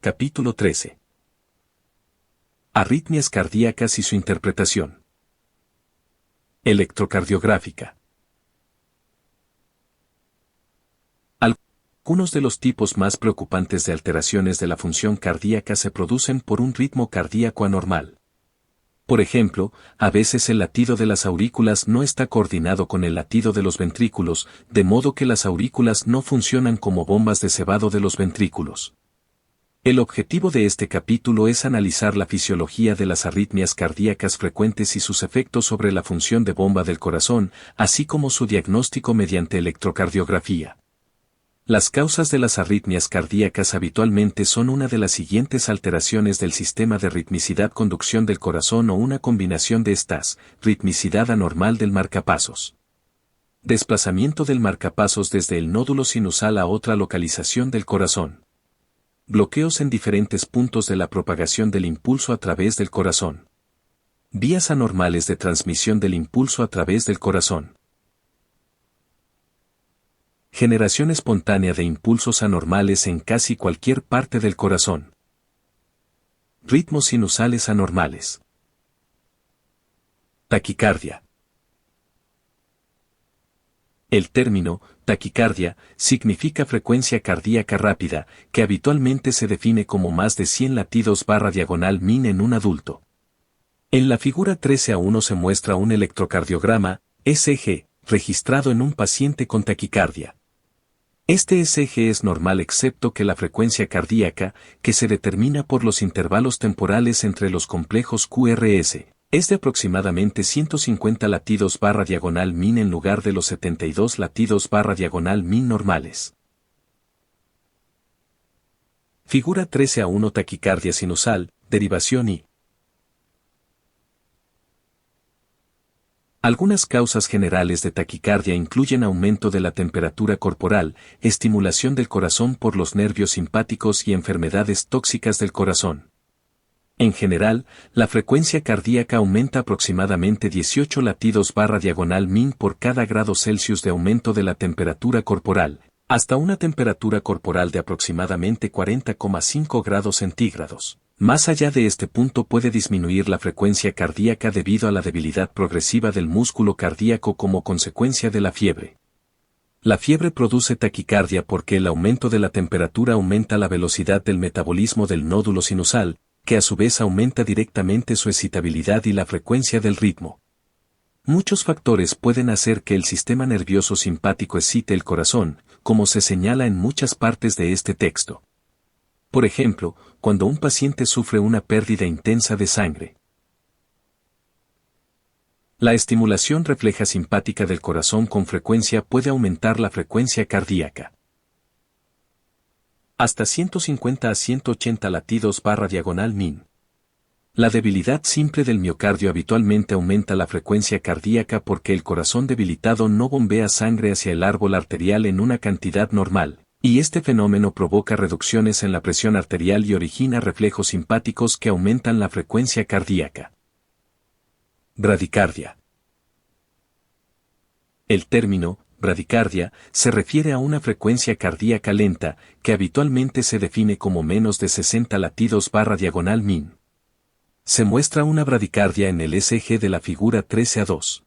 Capítulo 13. Arritmias cardíacas y su interpretación. Electrocardiográfica. Algunos de los tipos más preocupantes de alteraciones de la función cardíaca se producen por un ritmo cardíaco anormal. Por ejemplo, a veces el latido de las aurículas no está coordinado con el latido de los ventrículos, de modo que las aurículas no funcionan como bombas de cebado de los ventrículos. El objetivo de este capítulo es analizar la fisiología de las arritmias cardíacas frecuentes y sus efectos sobre la función de bomba del corazón, así como su diagnóstico mediante electrocardiografía. Las causas de las arritmias cardíacas habitualmente son una de las siguientes alteraciones del sistema de ritmicidad-conducción del corazón o una combinación de estas: ritmicidad anormal del marcapasos, desplazamiento del marcapasos desde el nódulo sinusal a otra localización del corazón, bloqueos en diferentes puntos de la propagación del impulso a través del corazón, vías anormales de transmisión del impulso a través del corazón, generación espontánea de impulsos anormales en casi cualquier parte del corazón, ritmos sinusales anormales, taquicardia. El término taquicardia significa frecuencia cardíaca rápida, que habitualmente se define como más de 100 latidos/min en un adulto. En la figura 13a1 se muestra un electrocardiograma, ECG, registrado en un paciente con taquicardia. Este ECG es normal excepto que la frecuencia cardíaca, que se determina por los intervalos temporales entre los complejos QRS, es de aproximadamente 150 latidos/min en lugar de los 72 latidos/min normales. Figura 13a1 taquicardia sinusal, derivación I. Algunas causas generales de taquicardia incluyen aumento de la temperatura corporal, estimulación del corazón por los nervios simpáticos y enfermedades tóxicas del corazón. En general, la frecuencia cardíaca aumenta aproximadamente 18 latidos/min por cada grado Celsius de aumento de la temperatura corporal, hasta una temperatura corporal de aproximadamente 40,5 grados centígrados. Más allá de este punto puede disminuir la frecuencia cardíaca debido a la debilidad progresiva del músculo cardíaco como consecuencia de la fiebre. La fiebre produce taquicardia porque el aumento de la temperatura aumenta la velocidad del metabolismo del nódulo sinusal, que a su vez aumenta directamente su excitabilidad y la frecuencia del ritmo. Muchos factores pueden hacer que el sistema nervioso simpático excite el corazón, como se señala en muchas partes de este texto. Por ejemplo, cuando un paciente sufre una pérdida intensa de sangre. La estimulación refleja simpática del corazón con frecuencia puede aumentar la frecuencia cardíaca hasta 150 a 180 latidos/min. La debilidad simple del miocardio habitualmente aumenta la frecuencia cardíaca porque el corazón debilitado no bombea sangre hacia el árbol arterial en una cantidad normal, y este fenómeno provoca reducciones en la presión arterial y origina reflejos simpáticos que aumentan la frecuencia cardíaca. Bradicardia. El término bradicardia se refiere a una frecuencia cardíaca lenta, que habitualmente se define como menos de 60 latidos/min. Se muestra una bradicardia en el ECG de la figura 13a2.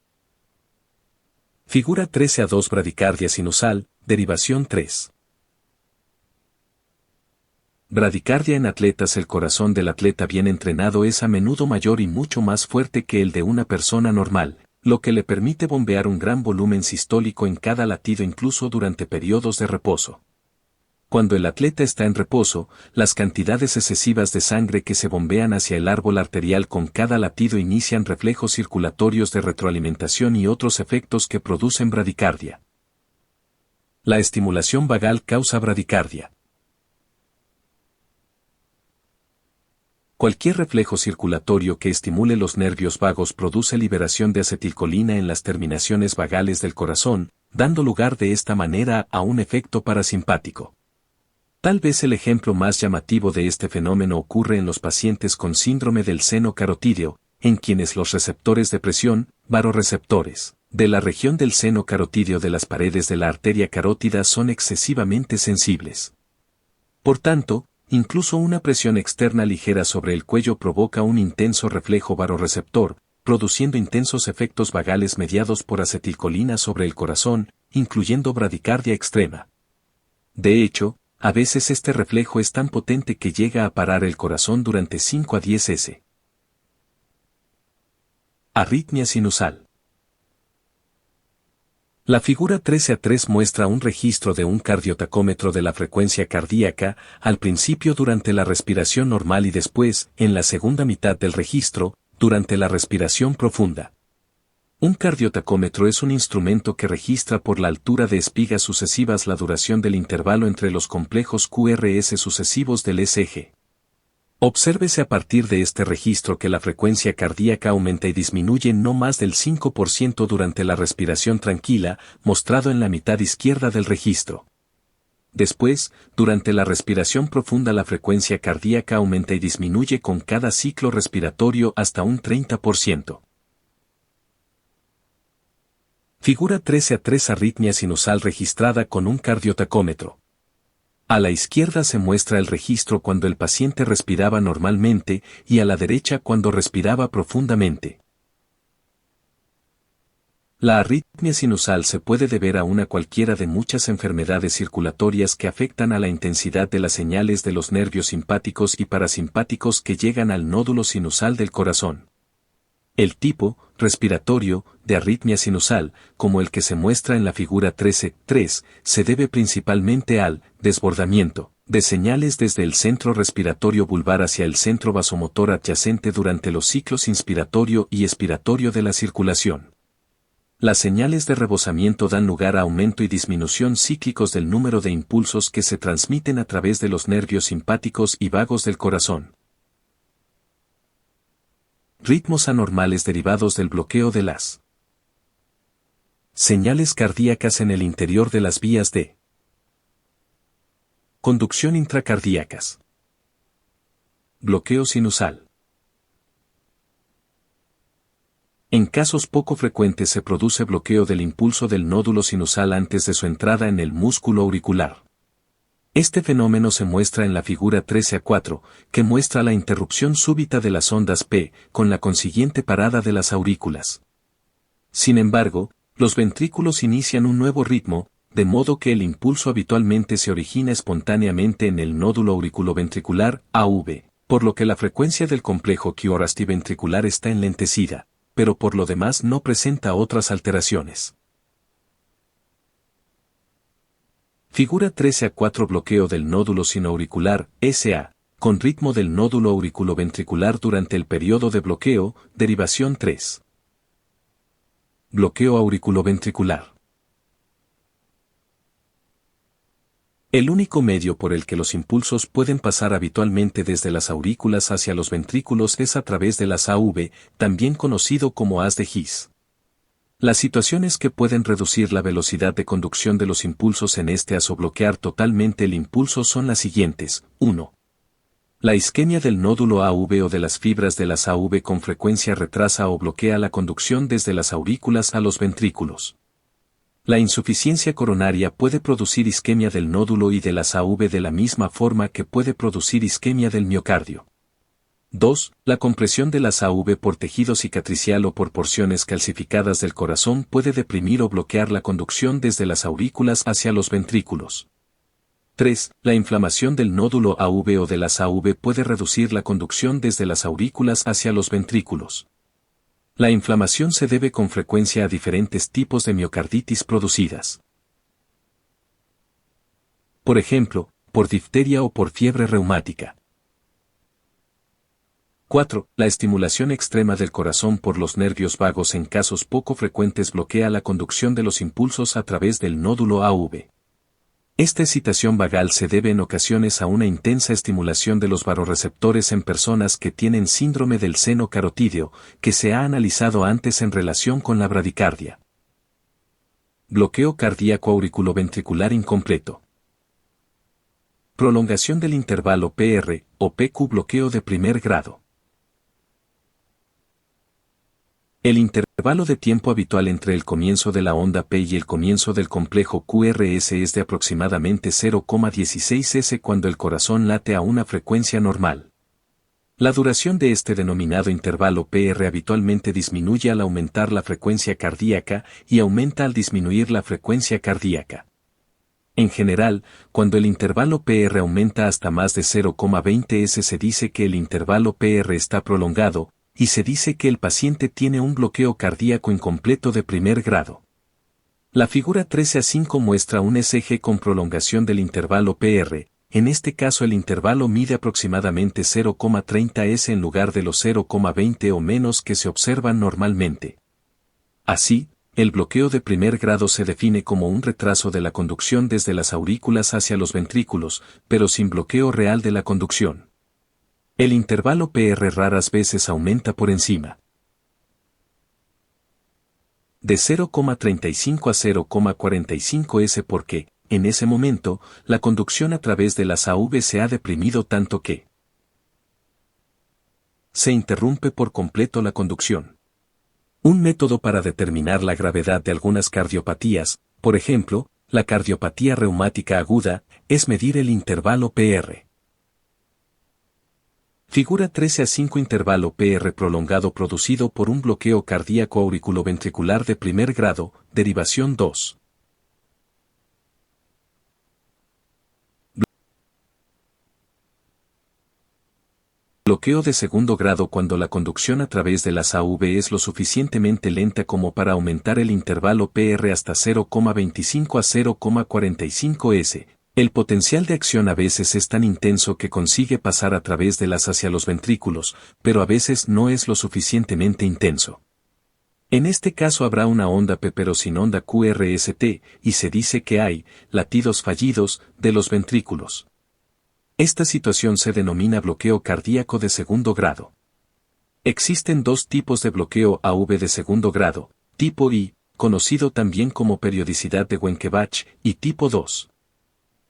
Figura 13a2 bradicardia sinusal, derivación 3. Bradicardia en atletas. El corazón del atleta bien entrenado es a menudo mayor y mucho más fuerte que el de una persona normal, lo que le permite bombear un gran volumen sistólico en cada latido incluso durante periodos de reposo. Cuando el atleta está en reposo, las cantidades excesivas de sangre que se bombean hacia el árbol arterial con cada latido inician reflejos circulatorios de retroalimentación y otros efectos que producen bradicardia. La estimulación vagal causa bradicardia. Cualquier reflejo circulatorio que estimule los nervios vagos produce liberación de acetilcolina en las terminaciones vagales del corazón, dando lugar de esta manera a un efecto parasimpático. Tal vez el ejemplo más llamativo de este fenómeno ocurre en los pacientes con síndrome del seno carotídeo, en quienes los receptores de presión, varoreceptores, de la región del seno carotídeo de las paredes de la arteria carótida son excesivamente sensibles. Por tanto, Incluso una presión externa ligera sobre el cuello provoca un intenso reflejo vasoreceptor, produciendo intensos efectos vagales mediados por acetilcolina sobre el corazón, incluyendo bradicardia extrema. De hecho, a veces este reflejo es tan potente que llega a parar el corazón durante 5 a 10 s. Arritmia sinusal. La figura 13A3 muestra un registro de un cardiotacómetro de la frecuencia cardíaca, al principio durante la respiración normal y después, en la segunda mitad del registro, durante la respiración profunda. Un cardiotacómetro es un instrumento que registra por la altura de espigas sucesivas la duración del intervalo entre los complejos QRS sucesivos del ECG. Obsérvese a partir de este registro que la frecuencia cardíaca aumenta y disminuye no más del 5% durante la respiración tranquila, mostrado en la mitad izquierda del registro. Después, durante la respiración profunda la frecuencia cardíaca aumenta y disminuye con cada ciclo respiratorio hasta un 30%. Figura 13A3 arritmia sinusal registrada con un cardiotacómetro. A la izquierda se muestra el registro cuando el paciente respiraba normalmente y a la derecha cuando respiraba profundamente. La arritmia sinusal se puede deber a una cualquiera de muchas enfermedades circulatorias que afectan a la intensidad de las señales de los nervios simpáticos y parasimpáticos que llegan al nódulo sinusal del corazón. El tipo respiratorio de arritmia sinusal, como el que se muestra en la figura 13.3, se debe principalmente al desbordamiento de señales desde el centro respiratorio vulvar hacia el centro vasomotor adyacente durante los ciclos inspiratorio y expiratorio de la circulación. Las señales de rebosamiento dan lugar a aumento y disminución cíclicos del número de impulsos que se transmiten a través de los nervios simpáticos y vagos del corazón. Ritmos anormales derivados del bloqueo de las señales cardíacas en el interior de las vías de conducción intracardíacas. Bloqueo sinusal. En casos poco frecuentes se produce bloqueo del impulso del nódulo sinusal antes de su entrada en el músculo auricular. Este fenómeno se muestra en la figura 13A4, que muestra la interrupción súbita de las ondas P, con la consiguiente parada de las aurículas. Sin embargo, los ventrículos inician un nuevo ritmo, de modo que el impulso habitualmente se origina espontáneamente en el nódulo auriculoventricular, AV, por lo que la frecuencia del complejo QRST está enlentecida, pero por lo demás no presenta otras alteraciones. Figura 13A4 bloqueo del nódulo sinoauricular, SA, con ritmo del nódulo auriculoventricular durante el periodo de bloqueo, derivación 3. Bloqueo auriculoventricular. El único medio por el que los impulsos pueden pasar habitualmente desde las aurículas hacia los ventrículos es a través de las AV, también conocido como haz de His. Las situaciones que pueden reducir la velocidad de conducción de los impulsos en este haz o bloquear totalmente el impulso son las siguientes. 1. La isquemia del nódulo AV o de las fibras de las AV con frecuencia retrasa o bloquea la conducción desde las aurículas a los ventrículos. La insuficiencia coronaria puede producir isquemia del nódulo y de las AV de la misma forma que puede producir isquemia del miocardio. 2. La compresión de las AV por tejido cicatricial o por porciones calcificadas del corazón puede deprimir o bloquear la conducción desde las aurículas hacia los ventrículos. 3. La inflamación del nódulo AV o de las AV puede reducir la conducción desde las aurículas hacia los ventrículos. La inflamación se debe con frecuencia a diferentes tipos de miocarditis producidas. Por ejemplo, por difteria o por fiebre reumática. 4. La estimulación extrema del corazón por los nervios vagos en casos poco frecuentes bloquea la conducción de los impulsos a través del nódulo AV. Esta excitación vagal se debe en ocasiones a una intensa estimulación de los vasoreceptores en personas que tienen síndrome del seno carotídeo, que se ha analizado antes en relación con la bradicardia. Bloqueo cardíaco auriculoventricular incompleto. Prolongación del intervalo PR o PQ bloqueo de primer grado. El intervalo de tiempo habitual entre el comienzo de la onda P y el comienzo del complejo QRS es de aproximadamente 0,16 s cuando el corazón late a una frecuencia normal. La duración de este denominado intervalo PR habitualmente disminuye al aumentar la frecuencia cardíaca y aumenta al disminuir la frecuencia cardíaca. En general, cuando el intervalo PR aumenta hasta más de 0,20 s se dice que el intervalo PR está prolongado, y se dice que el paciente tiene un bloqueo cardíaco incompleto de primer grado. La figura 13a5 muestra un ECG con prolongación del intervalo PR, en este caso el intervalo mide aproximadamente 0,30 s en lugar de los 0,20 o menos que se observan normalmente. Así, el bloqueo de primer grado se define como un retraso de la conducción desde las aurículas hacia los ventrículos, pero sin bloqueo real de la conducción. El intervalo PR raras veces aumenta por encima de 0,35 a 0,45 s porque, en ese momento, la conducción a través de las AV se ha deprimido tanto que se interrumpe por completo la conducción. Un método para determinar la gravedad de algunas cardiopatías, por ejemplo, la cardiopatía reumática aguda, es medir el intervalo PR. Figura 13a5 intervalo PR prolongado producido por un bloqueo cardíaco auriculoventricular de primer grado, derivación 2. Bloqueo de segundo grado cuando la conducción a través de las AV es lo suficientemente lenta como para aumentar el intervalo PR hasta 0,25 a 0,45 s. El potencial de acción a veces es tan intenso que consigue pasar a través de las hacia los ventrículos, pero a veces no es lo suficientemente intenso. En este caso habrá una onda P pero sin onda QRST, y se dice que hay latidos fallidos de los ventrículos. Esta situación se denomina bloqueo cardíaco de segundo grado. Existen dos tipos de bloqueo AV de segundo grado, tipo I, conocido también como periodicidad de Wenckebach, y tipo 2.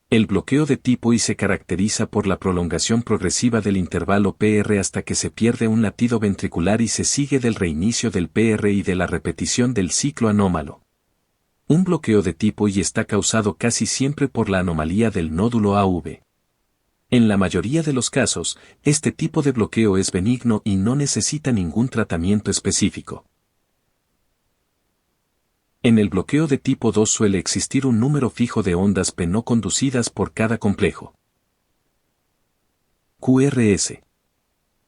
El bloqueo de tipo I se caracteriza por la prolongación progresiva del intervalo PR hasta que se pierde un latido ventricular y se sigue del reinicio del PR y de la repetición del ciclo anómalo. Un bloqueo de tipo I está causado casi siempre por la anomalía del nódulo AV. En la mayoría de los casos, este tipo de bloqueo es benigno y no necesita ningún tratamiento específico. En el bloqueo de tipo 2 suele existir un número fijo de ondas P no conducidas por cada complejo QRS.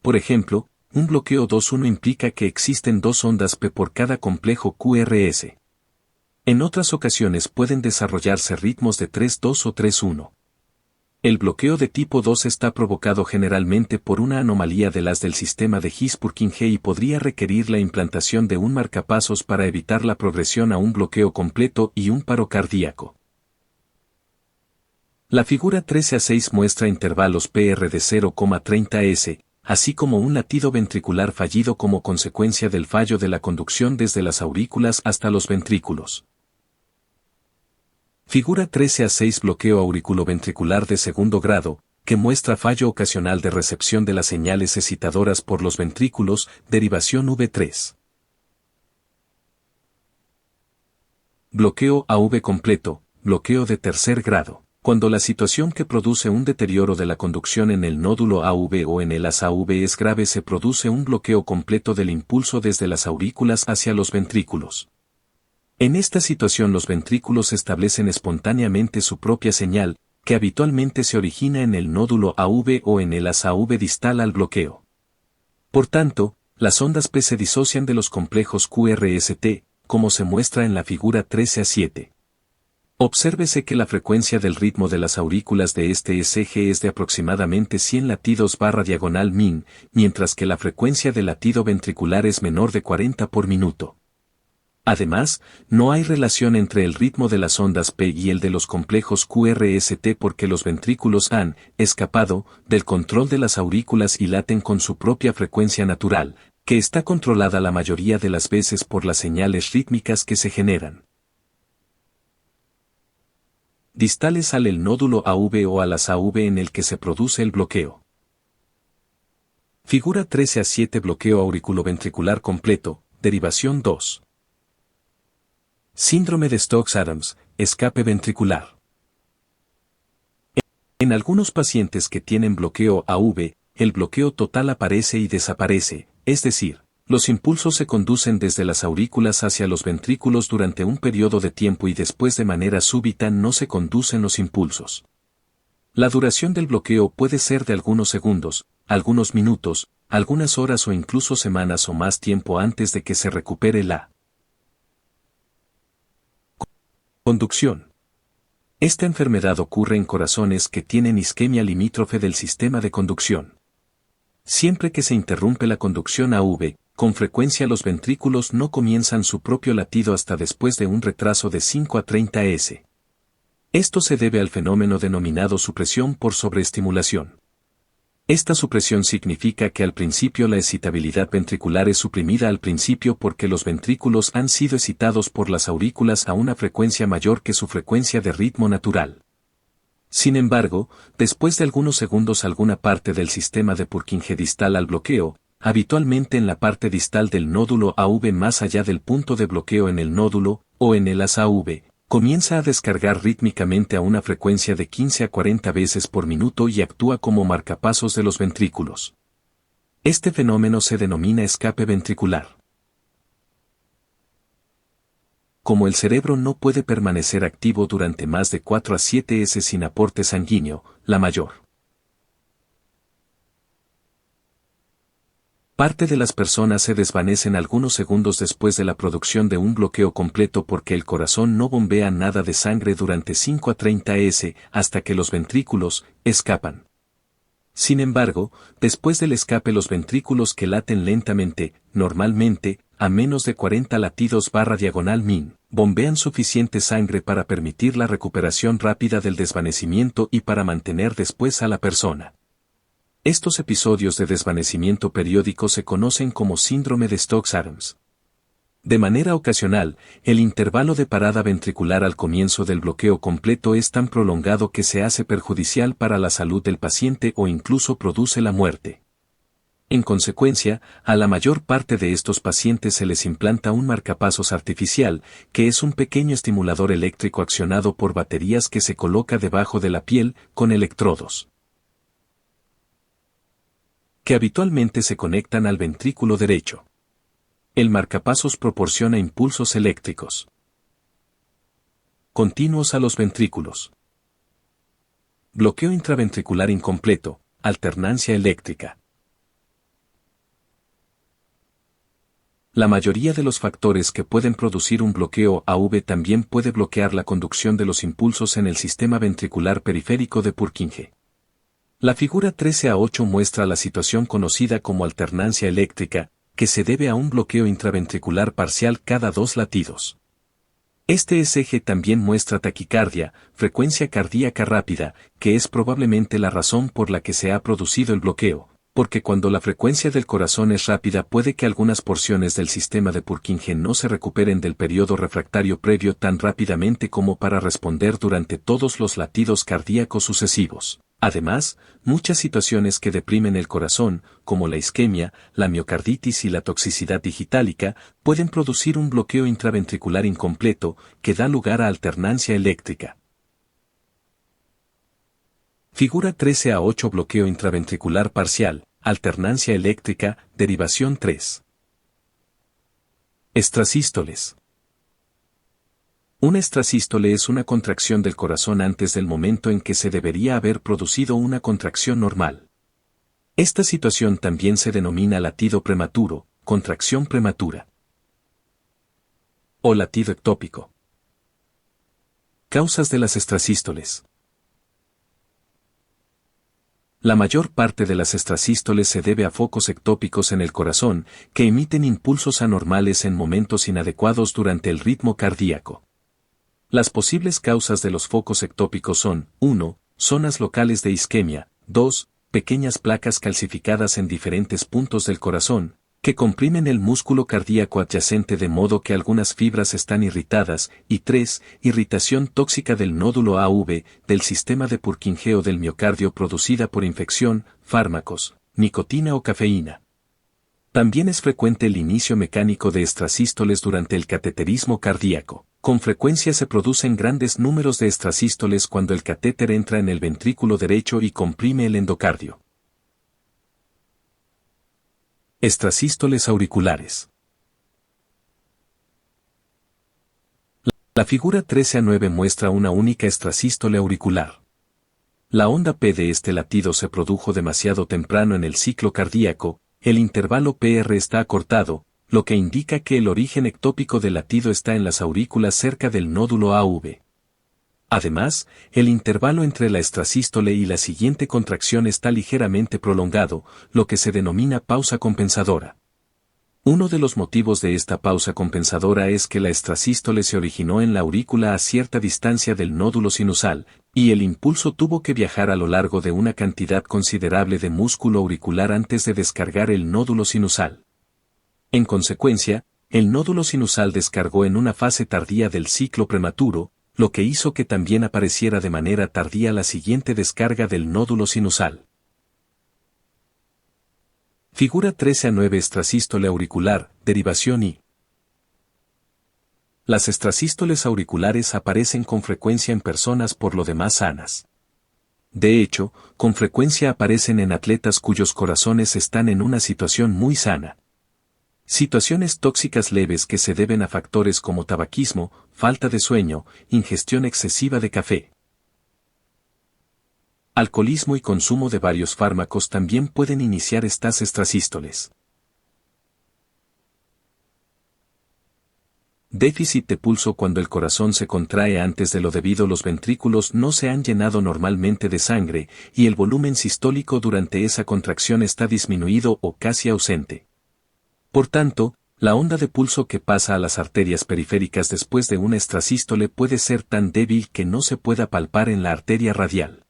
Por ejemplo, un bloqueo 2-1 implica que existen dos ondas P por cada complejo QRS. En otras ocasiones pueden desarrollarse ritmos de 3-2 o 3-1. El bloqueo de tipo 2 está provocado generalmente por una anomalía de las del sistema de His-Purkinje y podría requerir la implantación de un marcapasos para evitar la progresión a un bloqueo completo y un paro cardíaco. La figura 13a6 muestra intervalos PR de 0,30 s, así como un latido ventricular fallido como consecuencia del fallo de la conducción desde las aurículas hasta los ventrículos. Figura 13a6 bloqueo auriculoventricular de segundo grado, que muestra fallo ocasional de recepción de las señales excitadoras por los ventrículos, derivación V3. Bloqueo AV completo, bloqueo de tercer grado. Cuando la situación que produce un deterioro de la conducción en el nódulo AV o en el asa AV es grave se produce un bloqueo completo del impulso desde las aurículas hacia los ventrículos. En esta situación los ventrículos establecen espontáneamente su propia señal, que habitualmente se origina en el nódulo AV o en el asa AV distal al bloqueo. Por tanto, las ondas P se disocian de los complejos QRST, como se muestra en la figura 13a7. Obsérvese que la frecuencia del ritmo de las aurículas de este ECG es de aproximadamente 100 latidos/min, mientras que la frecuencia del latido ventricular es menor de 40 por minuto. Además, no hay relación entre el ritmo de las ondas P y el de los complejos QRST porque los ventrículos han escapado del control de las aurículas y laten con su propia frecuencia natural, que está controlada la mayoría de las veces por las señales rítmicas que se generan. Distales al el nódulo AV o a las AV en el que se produce el bloqueo. Figura 13a7 bloqueo auriculoventricular completo, derivación 2. Síndrome de Stokes-Adams, escape ventricular. En algunos pacientes que tienen bloqueo AV, el bloqueo total aparece y desaparece, es decir, los impulsos se conducen desde las aurículas hacia los ventrículos durante un periodo de tiempo y después de manera súbita no se conducen los impulsos. La duración del bloqueo puede ser de algunos segundos, algunos minutos, algunas horas o incluso semanas o más tiempo antes de que se recupere la conducción. Esta enfermedad ocurre en corazones que tienen isquemia limítrofe del sistema de conducción. Siempre que se interrumpe la conducción AV, con frecuencia los ventrículos no comienzan su propio latido hasta después de un retraso de 5 a 30 s. Esto se debe al fenómeno denominado supresión por sobreestimulación. Esta supresión significa que al principio la excitabilidad ventricular es suprimida al principio porque los ventrículos han sido excitados por las aurículas a una frecuencia mayor que su frecuencia de ritmo natural. Sin embargo, después de algunos segundos alguna parte del sistema de Purkinje distal al bloqueo, habitualmente en la parte distal del nódulo AV más allá del punto de bloqueo en el nódulo, o en el asa AV, comienza a descargar rítmicamente a una frecuencia de 15 a 40 veces por minuto y actúa como marcapasos de los ventrículos. Este fenómeno se denomina escape ventricular. Como el cerebro no puede permanecer activo durante más de 4 a 7 s sin aporte sanguíneo, la mayor parte de las personas se desvanecen algunos segundos después de la producción de un bloqueo completo porque el corazón no bombea nada de sangre durante 5 a 30 s hasta que los ventrículos escapan. Sin embargo, después del escape los ventrículos que laten lentamente, normalmente, a menos de 40 latidos/min, bombean suficiente sangre para permitir la recuperación rápida del desvanecimiento y para mantener después a la persona. Estos episodios de desvanecimiento periódico se conocen como síndrome de Stokes-Adams. De manera ocasional, el intervalo de parada ventricular al comienzo del bloqueo completo es tan prolongado que se hace perjudicial para la salud del paciente o incluso produce la muerte. En consecuencia, a la mayor parte de estos pacientes se les implanta un marcapasos artificial, que es un pequeño estimulador eléctrico accionado por baterías que se coloca debajo de la piel, con electrodos que habitualmente se conectan al ventrículo derecho. El marcapasos proporciona impulsos eléctricos continuos a los ventrículos. Bloqueo intraventricular incompleto, alternancia eléctrica. La mayoría de los factores que pueden producir un bloqueo AV también puede bloquear la conducción de los impulsos en el sistema ventricular periférico de Purkinje. La figura 13a8 muestra la situación conocida como alternancia eléctrica, que se debe a un bloqueo intraventricular parcial cada 2 latidos. Este ECG también muestra taquicardia, frecuencia cardíaca rápida, que es probablemente la razón por la que se ha producido el bloqueo, porque cuando la frecuencia del corazón es rápida puede que algunas porciones del sistema de Purkinje no se recuperen del periodo refractario previo tan rápidamente como para responder durante todos los latidos cardíacos sucesivos. Además, muchas situaciones que deprimen el corazón, como la isquemia, la miocarditis y la toxicidad digitálica, pueden producir un bloqueo intraventricular incompleto, que da lugar a alternancia eléctrica. Figura 13a8 bloqueo intraventricular parcial, alternancia eléctrica, derivación 3. Extrasístoles. Una extrasístole es una contracción del corazón antes del momento en que se debería haber producido una contracción normal. Esta situación también se denomina latido prematuro, contracción prematura o latido ectópico. Causas de las extrasístoles. La mayor parte de las extrasístoles se debe a focos ectópicos en el corazón, que emiten impulsos anormales en momentos inadecuados durante el ritmo cardíaco. Las posibles causas de los focos ectópicos son, 1. Zonas locales de isquemia, 2. Pequeñas placas calcificadas en diferentes puntos del corazón, que comprimen el músculo cardíaco adyacente de modo que algunas fibras están irritadas, y 3. Irritación tóxica del nódulo AV, del sistema de Purkinje o del miocardio producida por infección, fármacos, nicotina o cafeína. También es frecuente el inicio mecánico de extrasístoles durante el cateterismo cardíaco. Con frecuencia se producen grandes números de extrasístoles cuando el catéter entra en el ventrículo derecho y comprime el endocardio. Extrasístoles auriculares. La figura 13a9 muestra una única extrasístole auricular. La onda P de este latido se produjo demasiado temprano en el ciclo cardíaco, el intervalo PR está acortado, lo que indica que el origen ectópico del latido está en las aurículas cerca del nódulo AV. Además, el intervalo entre la extrasístole y la siguiente contracción está ligeramente prolongado, lo que se denomina pausa compensadora. Uno de los motivos de esta pausa compensadora es que la extrasístole se originó en la aurícula a cierta distancia del nódulo sinusal, y el impulso tuvo que viajar a lo largo de una cantidad considerable de músculo auricular antes de descargar el nódulo sinusal. En consecuencia, el nódulo sinusal descargó en una fase tardía del ciclo prematuro, lo que hizo que también apareciera de manera tardía la siguiente descarga del nódulo sinusal. Figura 13a9 extrasístole auricular, derivación I. Las extrasístoles auriculares aparecen con frecuencia en personas por lo demás sanas. De hecho, con frecuencia aparecen en atletas cuyos corazones están en una situación muy sana. Situaciones tóxicas leves que se deben a factores como tabaquismo, falta de sueño, ingestión excesiva de café. Alcoholismo y consumo de varios fármacos también pueden iniciar estas extrasístoles. Déficit de pulso. Cuando el corazón se contrae antes de lo debido, los ventrículos no se han llenado normalmente de sangre y el volumen sistólico durante esa contracción está disminuido o casi ausente. Por tanto, la onda de pulso que pasa a las arterias periféricas después de una extrasístole puede ser tan débil que no se pueda palpar en la arteria radial.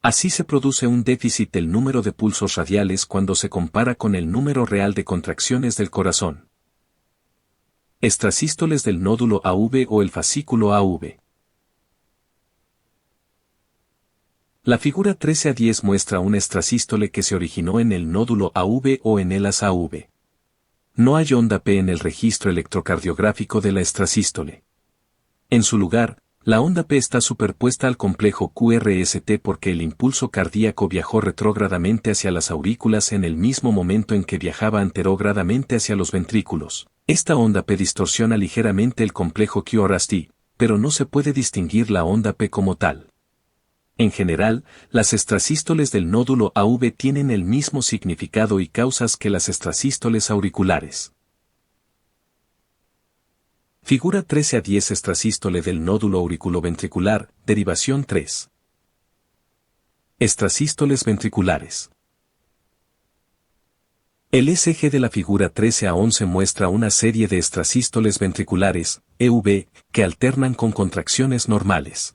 Así se produce un déficit del número de pulsos radiales cuando se compara con el número real de contracciones del corazón. Extrasístoles del nódulo AV o el fascículo AV. La figura 13a10 muestra una extrasístole que se originó en el nódulo AV o en el AS AV. No hay onda P en el registro electrocardiográfico de la extrasístole. En su lugar, la onda P está superpuesta al complejo QRST porque el impulso cardíaco viajó retrógradamente hacia las aurículas en el mismo momento en que viajaba anterógradamente hacia los ventrículos. Esta onda P distorsiona ligeramente el complejo QRST, pero no se puede distinguir la onda P como tal. En general, las extrasístoles del nódulo AV tienen el mismo significado y causas que las extrasístoles auriculares. Figura 13a10 extrasístole del nódulo auriculoventricular, derivación 3. Extrasístoles ventriculares. El ECG de la figura 13a11 muestra una serie de extrasístoles ventriculares, EV, que alternan con contracciones normales.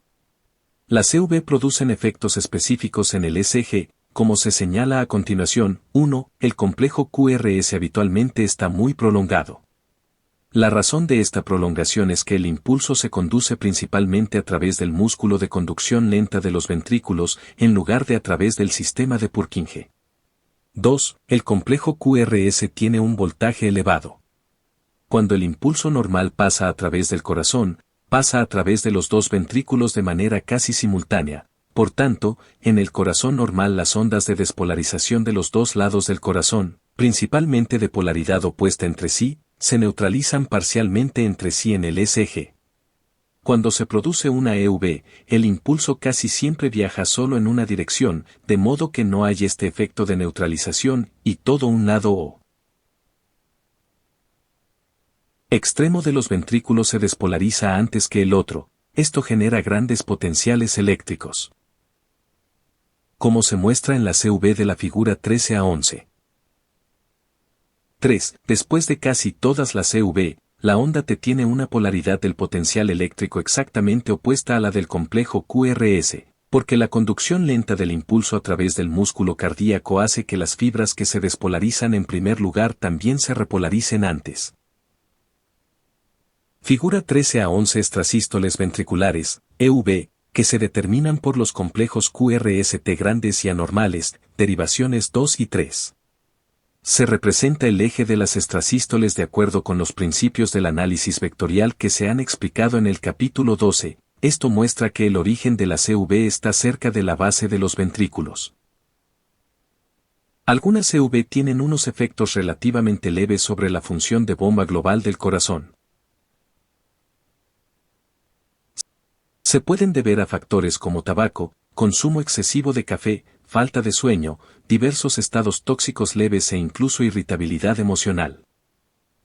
Las EV producen efectos específicos en el ECG, como se señala a continuación. 1. El complejo QRS habitualmente está muy prolongado. La razón de esta prolongación es que el impulso se conduce principalmente a través del músculo de conducción lenta de los ventrículos, en lugar de a través del sistema de Purkinje. 2. El complejo QRS tiene un voltaje elevado. Cuando el impulso normal pasa a través del corazón, pasa a través de los dos ventrículos de manera casi simultánea. Por tanto, en el corazón normal las ondas de despolarización de los dos lados del corazón, principalmente de polaridad opuesta entre sí, se neutralizan parcialmente entre sí en el ECG. Cuando se produce una EV, el impulso casi siempre viaja solo en una dirección, de modo que no hay este efecto de neutralización, y todo un lado o extremo de los ventrículos se despolariza antes que el otro. Esto genera grandes potenciales eléctricos, como se muestra en la CV de la figura 13a11. 3. Después de casi todas las EV, la onda T tiene una polaridad del potencial eléctrico exactamente opuesta a la del complejo QRS, porque la conducción lenta del impulso a través del músculo cardíaco hace que las fibras que se despolarizan en primer lugar también se repolaricen antes. Figura 13a11 extrasístoles ventriculares, EV, que se determinan por los complejos QRST grandes y anormales, derivaciones 2 y 3. Se representa el eje de las extrasístoles de acuerdo con los principios del análisis vectorial que se han explicado en el capítulo 12. Esto muestra que el origen de la CV está cerca de la base de los ventrículos. Algunas CV tienen unos efectos relativamente leves sobre la función de bomba global del corazón. Se pueden deber a factores como tabaco, consumo excesivo de café, falta de sueño, diversos estados tóxicos leves e incluso irritabilidad emocional.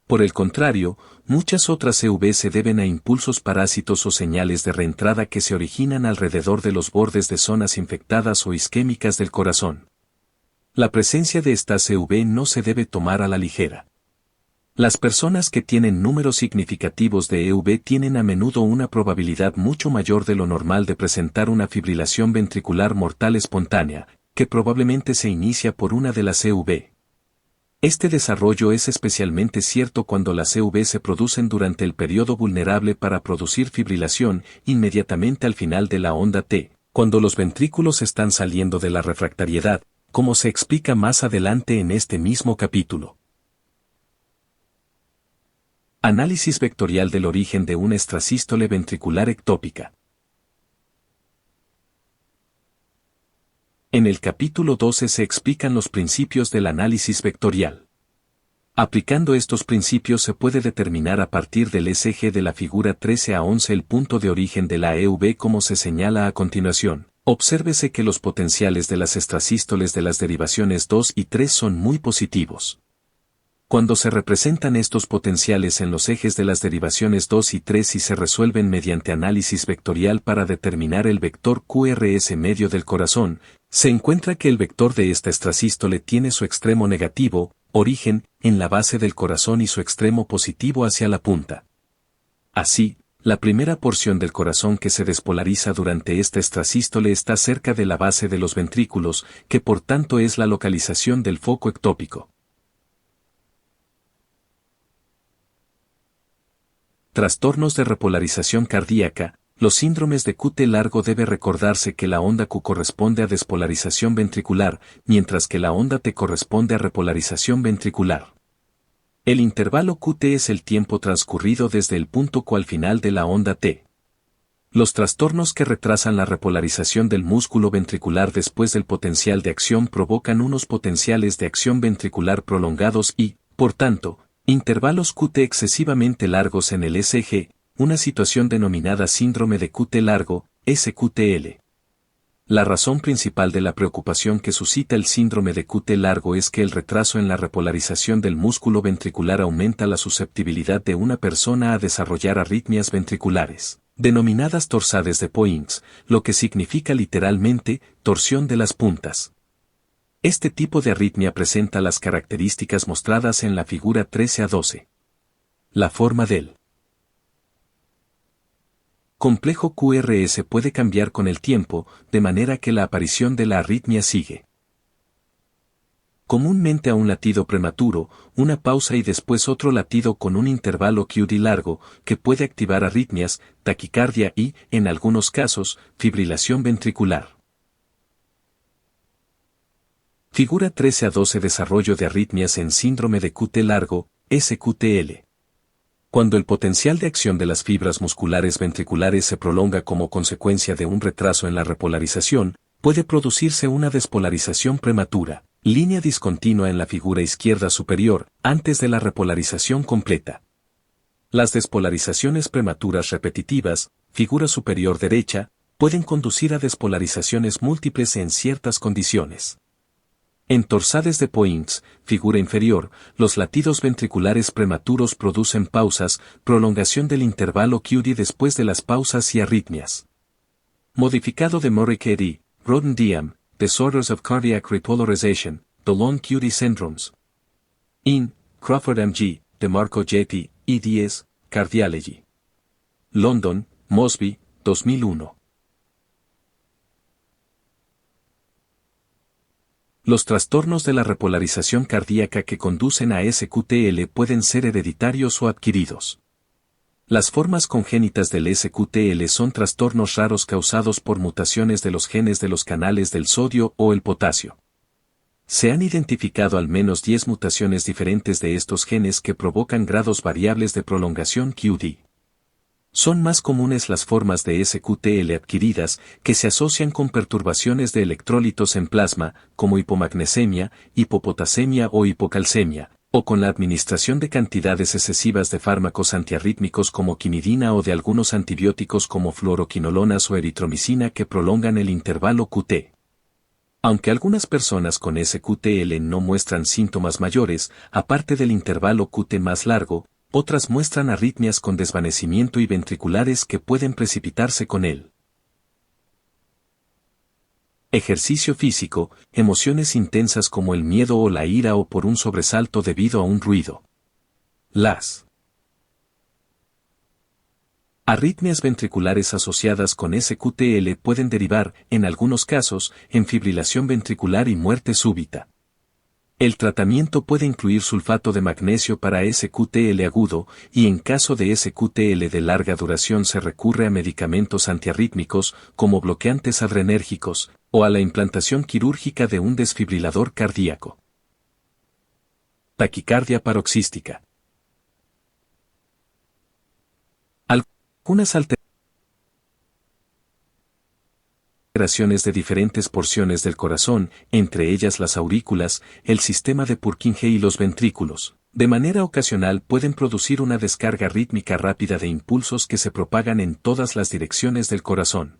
Por el contrario, muchas otras CV se deben a impulsos parásitos o señales de reentrada que se originan alrededor de los bordes de zonas infectadas o isquémicas del corazón. La presencia de estas CV no se debe tomar a la ligera. Las personas que tienen números significativos de EV tienen a menudo una probabilidad mucho mayor de lo normal de presentar una fibrilación ventricular mortal espontánea, que probablemente se inicia por una de las EV. Este desarrollo es especialmente cierto cuando las EV se producen durante el periodo vulnerable para producir fibrilación, inmediatamente al final de la onda T, cuando los ventrículos están saliendo de la refractariedad, como se explica más adelante en este mismo capítulo. Análisis vectorial del origen de una extrasístole ventricular ectópica. En el capítulo 12 se explican los principios del análisis vectorial. Aplicando estos principios se puede determinar a partir del ECG de la figura 13 a 11 el punto de origen de la EV como se señala a continuación. Obsérvese que los potenciales de las extrasístoles de las derivaciones 2 y 3 son muy positivos. Cuando se representan estos potenciales en los ejes de las derivaciones 2 y 3 y se resuelven mediante análisis vectorial para determinar el vector QRS medio del corazón, se encuentra que el vector de esta extrasístole tiene su extremo negativo, origen, en la base del corazón y su extremo positivo hacia la punta. Así, la primera porción del corazón que se despolariza durante esta extrasístole está cerca de la base de los ventrículos, que por tanto es la localización del foco ectópico. Trastornos de repolarización cardíaca. Los síndromes de QT largo debe recordarse que la onda Q corresponde a despolarización ventricular, mientras que la onda T corresponde a repolarización ventricular. El intervalo QT es el tiempo transcurrido desde el punto Q al final de la onda T. Los trastornos que retrasan la repolarización del músculo ventricular después del potencial de acción provocan unos potenciales de acción ventricular prolongados y, por tanto, intervalos QT excesivamente largos en el ECG, una situación denominada síndrome de QT largo, SQTL. La razón principal de la preocupación que suscita el síndrome de QT largo es que el retraso en la repolarización del músculo ventricular aumenta la susceptibilidad de una persona a desarrollar arritmias ventriculares, denominadas torsades de Poincare, lo que significa literalmente torsión de las puntas. Este tipo de arritmia presenta las características mostradas en la figura 13 a 12. La forma del complejo QRS puede cambiar con el tiempo, de manera que la aparición de la arritmia sigue comúnmente a un latido prematuro, una pausa y después otro latido con un intervalo QT largo, que puede activar arritmias, taquicardia y, en algunos casos, fibrilación ventricular. Figura 13 a 12 Desarrollo de arritmias en síndrome de QT largo, SQTL. Cuando el potencial de acción de las fibras musculares ventriculares se prolonga como consecuencia de un retraso en la repolarización, puede producirse una despolarización prematura, línea discontinua en la figura izquierda superior, antes de la repolarización completa. Las despolarizaciones prematuras repetitivas, figura superior derecha, pueden conducir a despolarizaciones múltiples en ciertas condiciones. En torsades de Poincare, figura inferior, los latidos ventriculares prematuros producen pausas, prolongación del intervalo QT después de las pausas y arritmias. Modificado de Murray-Kennedy, Roden-Diam, Disorders of Cardiac Repolarization, The Long QT Syndromes. In, Crawford M.G., DeMarco J.P., eds, Cardiology. London, Mosby, 2001. Los trastornos de la repolarización cardíaca que conducen a SQTL pueden ser hereditarios o adquiridos. Las formas congénitas del SQTL son trastornos raros causados por mutaciones de los genes de los canales del sodio o el potasio. Se han identificado al menos 10 mutaciones diferentes de estos genes que provocan grados variables de prolongación QD. Son más comunes las formas de SQTL adquiridas que se asocian con perturbaciones de electrolitos en plasma, como hipomagnesemia, hipopotasemia o hipocalcemia, o con la administración de cantidades excesivas de fármacos antiarrítmicos como quinidina o de algunos antibióticos como fluoroquinolonas o eritromicina que prolongan el intervalo QT. Aunque algunas personas con SQTL no muestran síntomas mayores, aparte del intervalo QT más largo, otras muestran arritmias con desvanecimiento y ventriculares que pueden precipitarse con él. Ejercicio físico, emociones intensas como el miedo o la ira o por un sobresalto debido a un ruido. Las arritmias ventriculares asociadas con SQTL pueden derivar, en algunos casos, en fibrilación ventricular y muerte súbita. El tratamiento puede incluir sulfato de magnesio para SQTL agudo, y en caso de SQTL de larga duración se recurre a medicamentos antiarrítmicos, como bloqueantes adrenérgicos, o a la implantación quirúrgica de un desfibrilador cardíaco. Taquicardia paroxística. Algunas alteraciones de diferentes porciones del corazón, entre ellas las aurículas, el sistema de Purkinje y los ventrículos, de manera ocasional pueden producir una descarga rítmica rápida de impulsos que se propagan en todas las direcciones del corazón.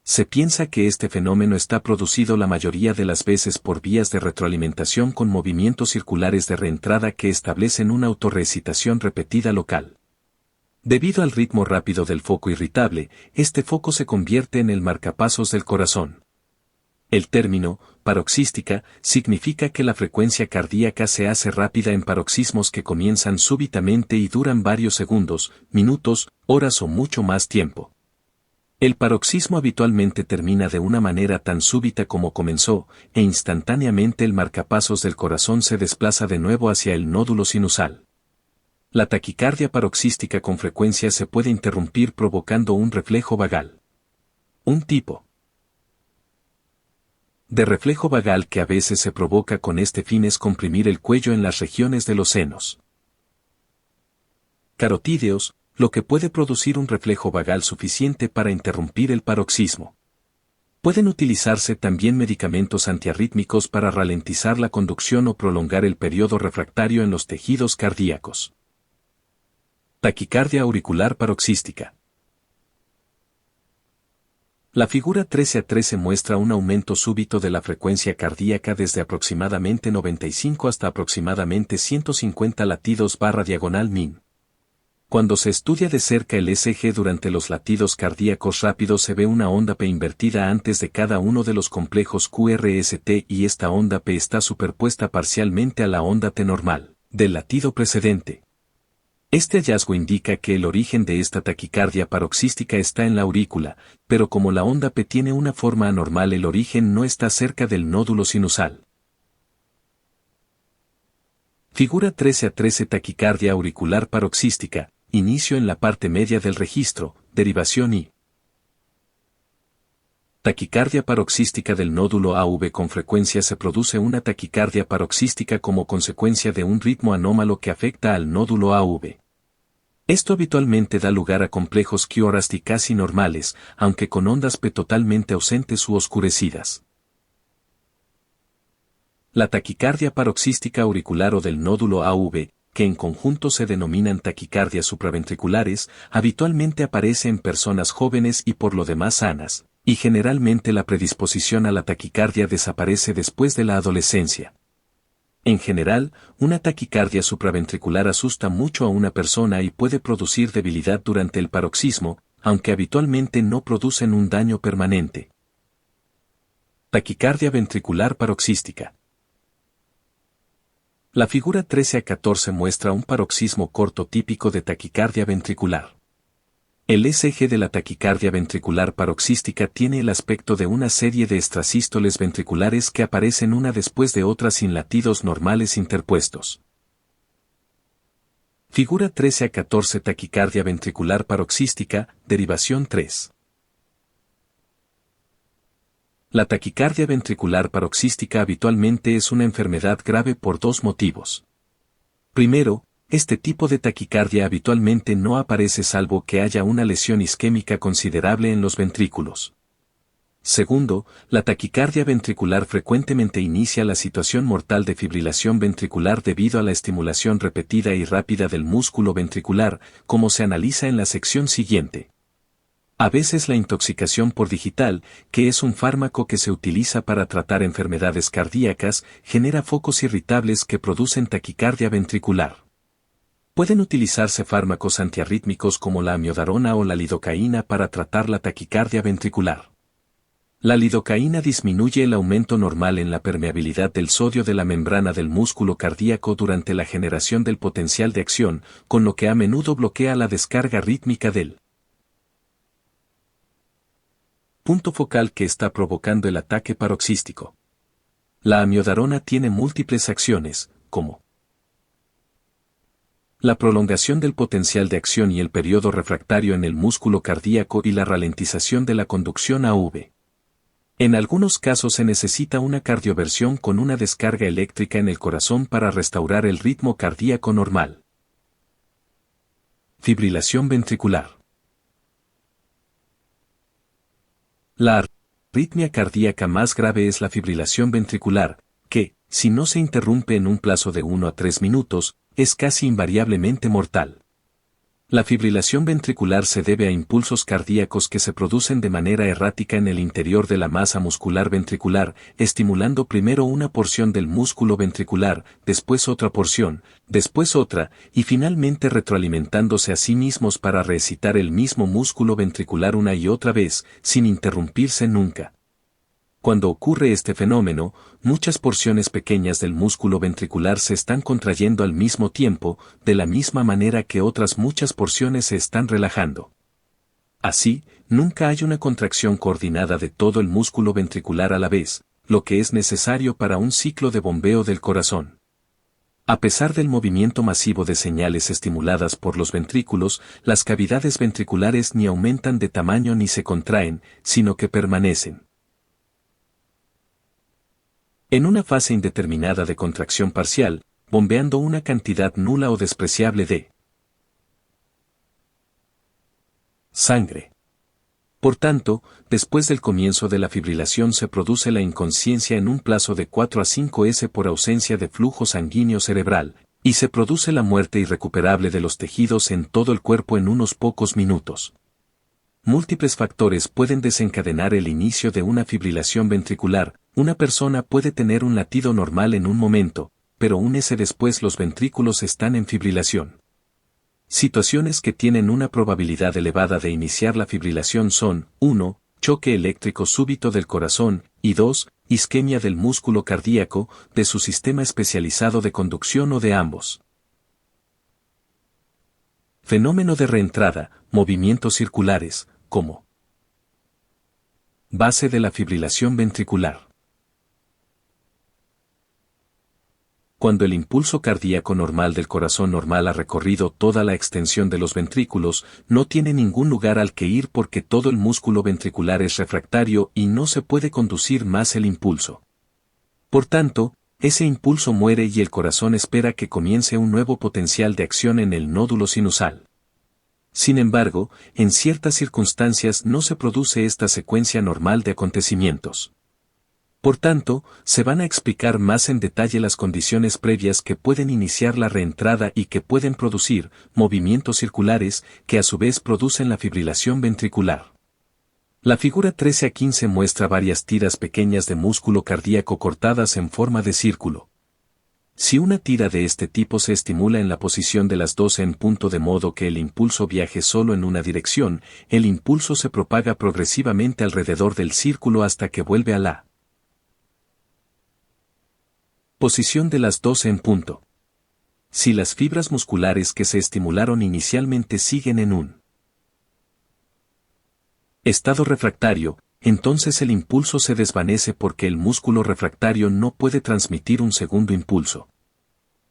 Se piensa que este fenómeno está producido la mayoría de las veces por vías de retroalimentación con movimientos circulares de reentrada que establecen una autorreexcitación repetida local. Debido al ritmo rápido del foco irritable, este foco se convierte en el marcapasos del corazón. El término, paroxística, significa que la frecuencia cardíaca se hace rápida en paroxismos que comienzan súbitamente y duran varios segundos, minutos, horas o mucho más tiempo. El paroxismo habitualmente termina de una manera tan súbita como comenzó, e instantáneamente el marcapasos del corazón se desplaza de nuevo hacia el nódulo sinusal. La taquicardia paroxística con frecuencia se puede interrumpir provocando un reflejo vagal. Un tipo de reflejo vagal que a veces se provoca con este fin es comprimir el cuello en las regiones de los senos carotídeos, lo que puede producir un reflejo vagal suficiente para interrumpir el paroxismo. Pueden utilizarse también medicamentos antiarrítmicos para ralentizar la conducción o prolongar el periodo refractario en los tejidos cardíacos. Taquicardia auricular paroxística. La figura 13a13 muestra un aumento súbito de la frecuencia cardíaca desde aproximadamente 95 hasta aproximadamente 150 latidos/min. Cuando se estudia de cerca el ECG durante los latidos cardíacos rápidos se ve una onda P invertida antes de cada uno de los complejos QRST y esta onda P está superpuesta parcialmente a la onda T normal del latido precedente. Este hallazgo indica que el origen de esta taquicardia paroxística está en la aurícula, pero como la onda P tiene una forma anormal el origen no está cerca del nódulo sinusal. Figura 13a13 taquicardia auricular paroxística, inicio en la parte media del registro, derivación y taquicardia paroxística del nódulo AV. Con frecuencia se produce una taquicardia paroxística como consecuencia de un ritmo anómalo que afecta al nódulo AV. Esto habitualmente da lugar a complejos QRST casi normales, aunque con ondas P totalmente ausentes u oscurecidas. La taquicardia paroxística auricular o del nódulo AV, que en conjunto se denominan taquicardias supraventriculares, habitualmente aparece en personas jóvenes y por lo demás sanas, y generalmente la predisposición a la taquicardia desaparece después de la adolescencia. En general, una taquicardia supraventricular asusta mucho a una persona y puede producir debilidad durante el paroxismo, aunque habitualmente no producen un daño permanente. Taquicardia ventricular paroxística. La figura 13a14 muestra un paroxismo corto típico de taquicardia ventricular. El ECG de la taquicardia ventricular paroxística tiene el aspecto de una serie de extrasístoles ventriculares que aparecen una después de otra sin latidos normales interpuestos. Figura 13a14 taquicardia ventricular paroxística, derivación 3. La taquicardia ventricular paroxística habitualmente es una enfermedad grave por dos motivos. Primero, este tipo de taquicardia habitualmente no aparece salvo que haya una lesión isquémica considerable en los ventrículos. Segundo, la taquicardia ventricular frecuentemente inicia la situación mortal de fibrilación ventricular debido a la estimulación repetida y rápida del músculo ventricular, como se analiza en la sección siguiente. A veces la intoxicación por digital, que es un fármaco que se utiliza para tratar enfermedades cardíacas, genera focos irritables que producen taquicardia ventricular. Pueden utilizarse fármacos antiarrítmicos como la amiodarona o la lidocaína para tratar la taquicardia ventricular. La lidocaína disminuye el aumento normal en la permeabilidad del sodio de la membrana del músculo cardíaco durante la generación del potencial de acción, con lo que a menudo bloquea la descarga rítmica del punto focal que está provocando el ataque paroxístico. La amiodarona tiene múltiples acciones, como la prolongación del potencial de acción y el periodo refractario en el músculo cardíaco y la ralentización de la conducción AV. En algunos casos se necesita una cardioversión con una descarga eléctrica en el corazón para restaurar el ritmo cardíaco normal. Fibrilación ventricular. La arritmia cardíaca más grave es la fibrilación ventricular, que, si no se interrumpe en un plazo de 1 a 3 minutos, es casi invariablemente mortal. La fibrilación ventricular se debe a impulsos cardíacos que se producen de manera errática en el interior de la masa muscular ventricular, estimulando primero una porción del músculo ventricular, después otra porción, después otra, y finalmente retroalimentándose a sí mismos para reexcitar el mismo músculo ventricular una y otra vez, sin interrumpirse nunca. Cuando ocurre este fenómeno, muchas porciones pequeñas del músculo ventricular se están contrayendo al mismo tiempo, de la misma manera que otras muchas porciones se están relajando. Así, nunca hay una contracción coordinada de todo el músculo ventricular a la vez, lo que es necesario para un ciclo de bombeo del corazón. A pesar del movimiento masivo de señales estimuladas por los ventrículos, las cavidades ventriculares ni aumentan de tamaño ni se contraen, sino que permanecen en una fase indeterminada de contracción parcial, bombeando una cantidad nula o despreciable de sangre. Por tanto, después del comienzo de la fibrilación se produce la inconsciencia en un plazo de 4 a 5 s por ausencia de flujo sanguíneo cerebral, y se produce la muerte irrecuperable de los tejidos en todo el cuerpo en unos pocos minutos. Múltiples factores pueden desencadenar el inicio de una fibrilación ventricular. Una persona puede tener un latido normal en un momento, pero un mes después los ventrículos están en fibrilación. Situaciones que tienen una probabilidad elevada de iniciar la fibrilación son 1. Choque eléctrico súbito del corazón, y 2. Isquemia del músculo cardíaco, de su sistema especializado de conducción o de ambos. Fenómeno de reentrada, movimientos circulares, como base de la fibrilación ventricular. Cuando el impulso cardíaco normal del corazón normal ha recorrido toda la extensión de los ventrículos, no tiene ningún lugar al que ir porque todo el músculo ventricular es refractario y no se puede conducir más el impulso. Por tanto, ese impulso muere y el corazón espera que comience un nuevo potencial de acción en el nódulo sinusal. Sin embargo, en ciertas circunstancias no se produce esta secuencia normal de acontecimientos. Por tanto, se van a explicar más en detalle las condiciones previas que pueden iniciar la reentrada y que pueden producir movimientos circulares que a su vez producen la fibrilación ventricular. La figura 13 a 15 muestra varias tiras pequeñas de músculo cardíaco cortadas en forma de círculo. Si una tira de este tipo se estimula en la posición de las 12 en punto de modo que el impulso viaje solo en una dirección, el impulso se propaga progresivamente alrededor del círculo hasta que vuelve a la posición de las 12 en punto. Si las fibras musculares que se estimularon inicialmente siguen en un estado refractario, entonces el impulso se desvanece porque el músculo refractario no puede transmitir un segundo impulso.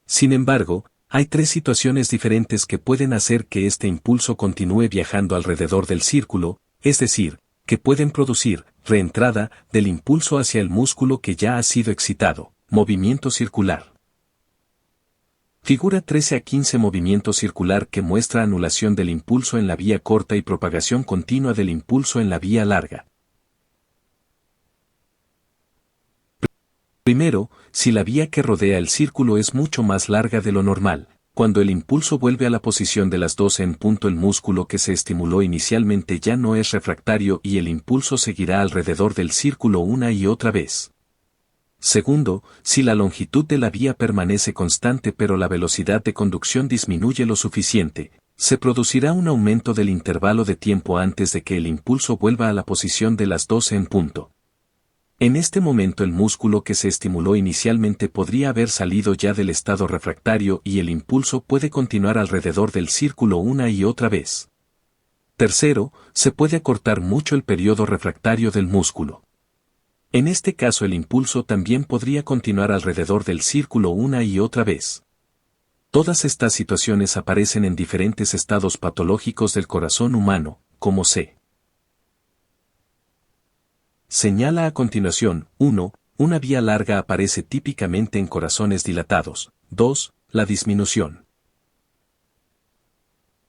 Sin embargo, hay tres situaciones diferentes que pueden hacer que este impulso continúe viajando alrededor del círculo, es decir, que pueden producir reentrada del impulso hacia el músculo que ya ha sido excitado, movimiento circular. Figura 13 a 15 movimiento circular que muestra anulación del impulso en la vía corta y propagación continua del impulso en la vía larga. Primero, si la vía que rodea el círculo es mucho más larga de lo normal, cuando el impulso vuelve a la posición de las 12 en punto, el músculo que se estimuló inicialmente ya no es refractario y el impulso seguirá alrededor del círculo una y otra vez. Segundo, si la longitud de la vía permanece constante pero la velocidad de conducción disminuye lo suficiente, se producirá un aumento del intervalo de tiempo antes de que el impulso vuelva a la posición de las 12 en punto. En este momento el músculo que se estimuló inicialmente podría haber salido ya del estado refractario y el impulso puede continuar alrededor del círculo una y otra vez. Tercero, se puede acortar mucho el periodo refractario del músculo. En este caso el impulso también podría continuar alrededor del círculo una y otra vez. Todas estas situaciones aparecen en diferentes estados patológicos del corazón humano, como se señala a continuación. 1. Una vía larga aparece típicamente en corazones dilatados. 2. La disminución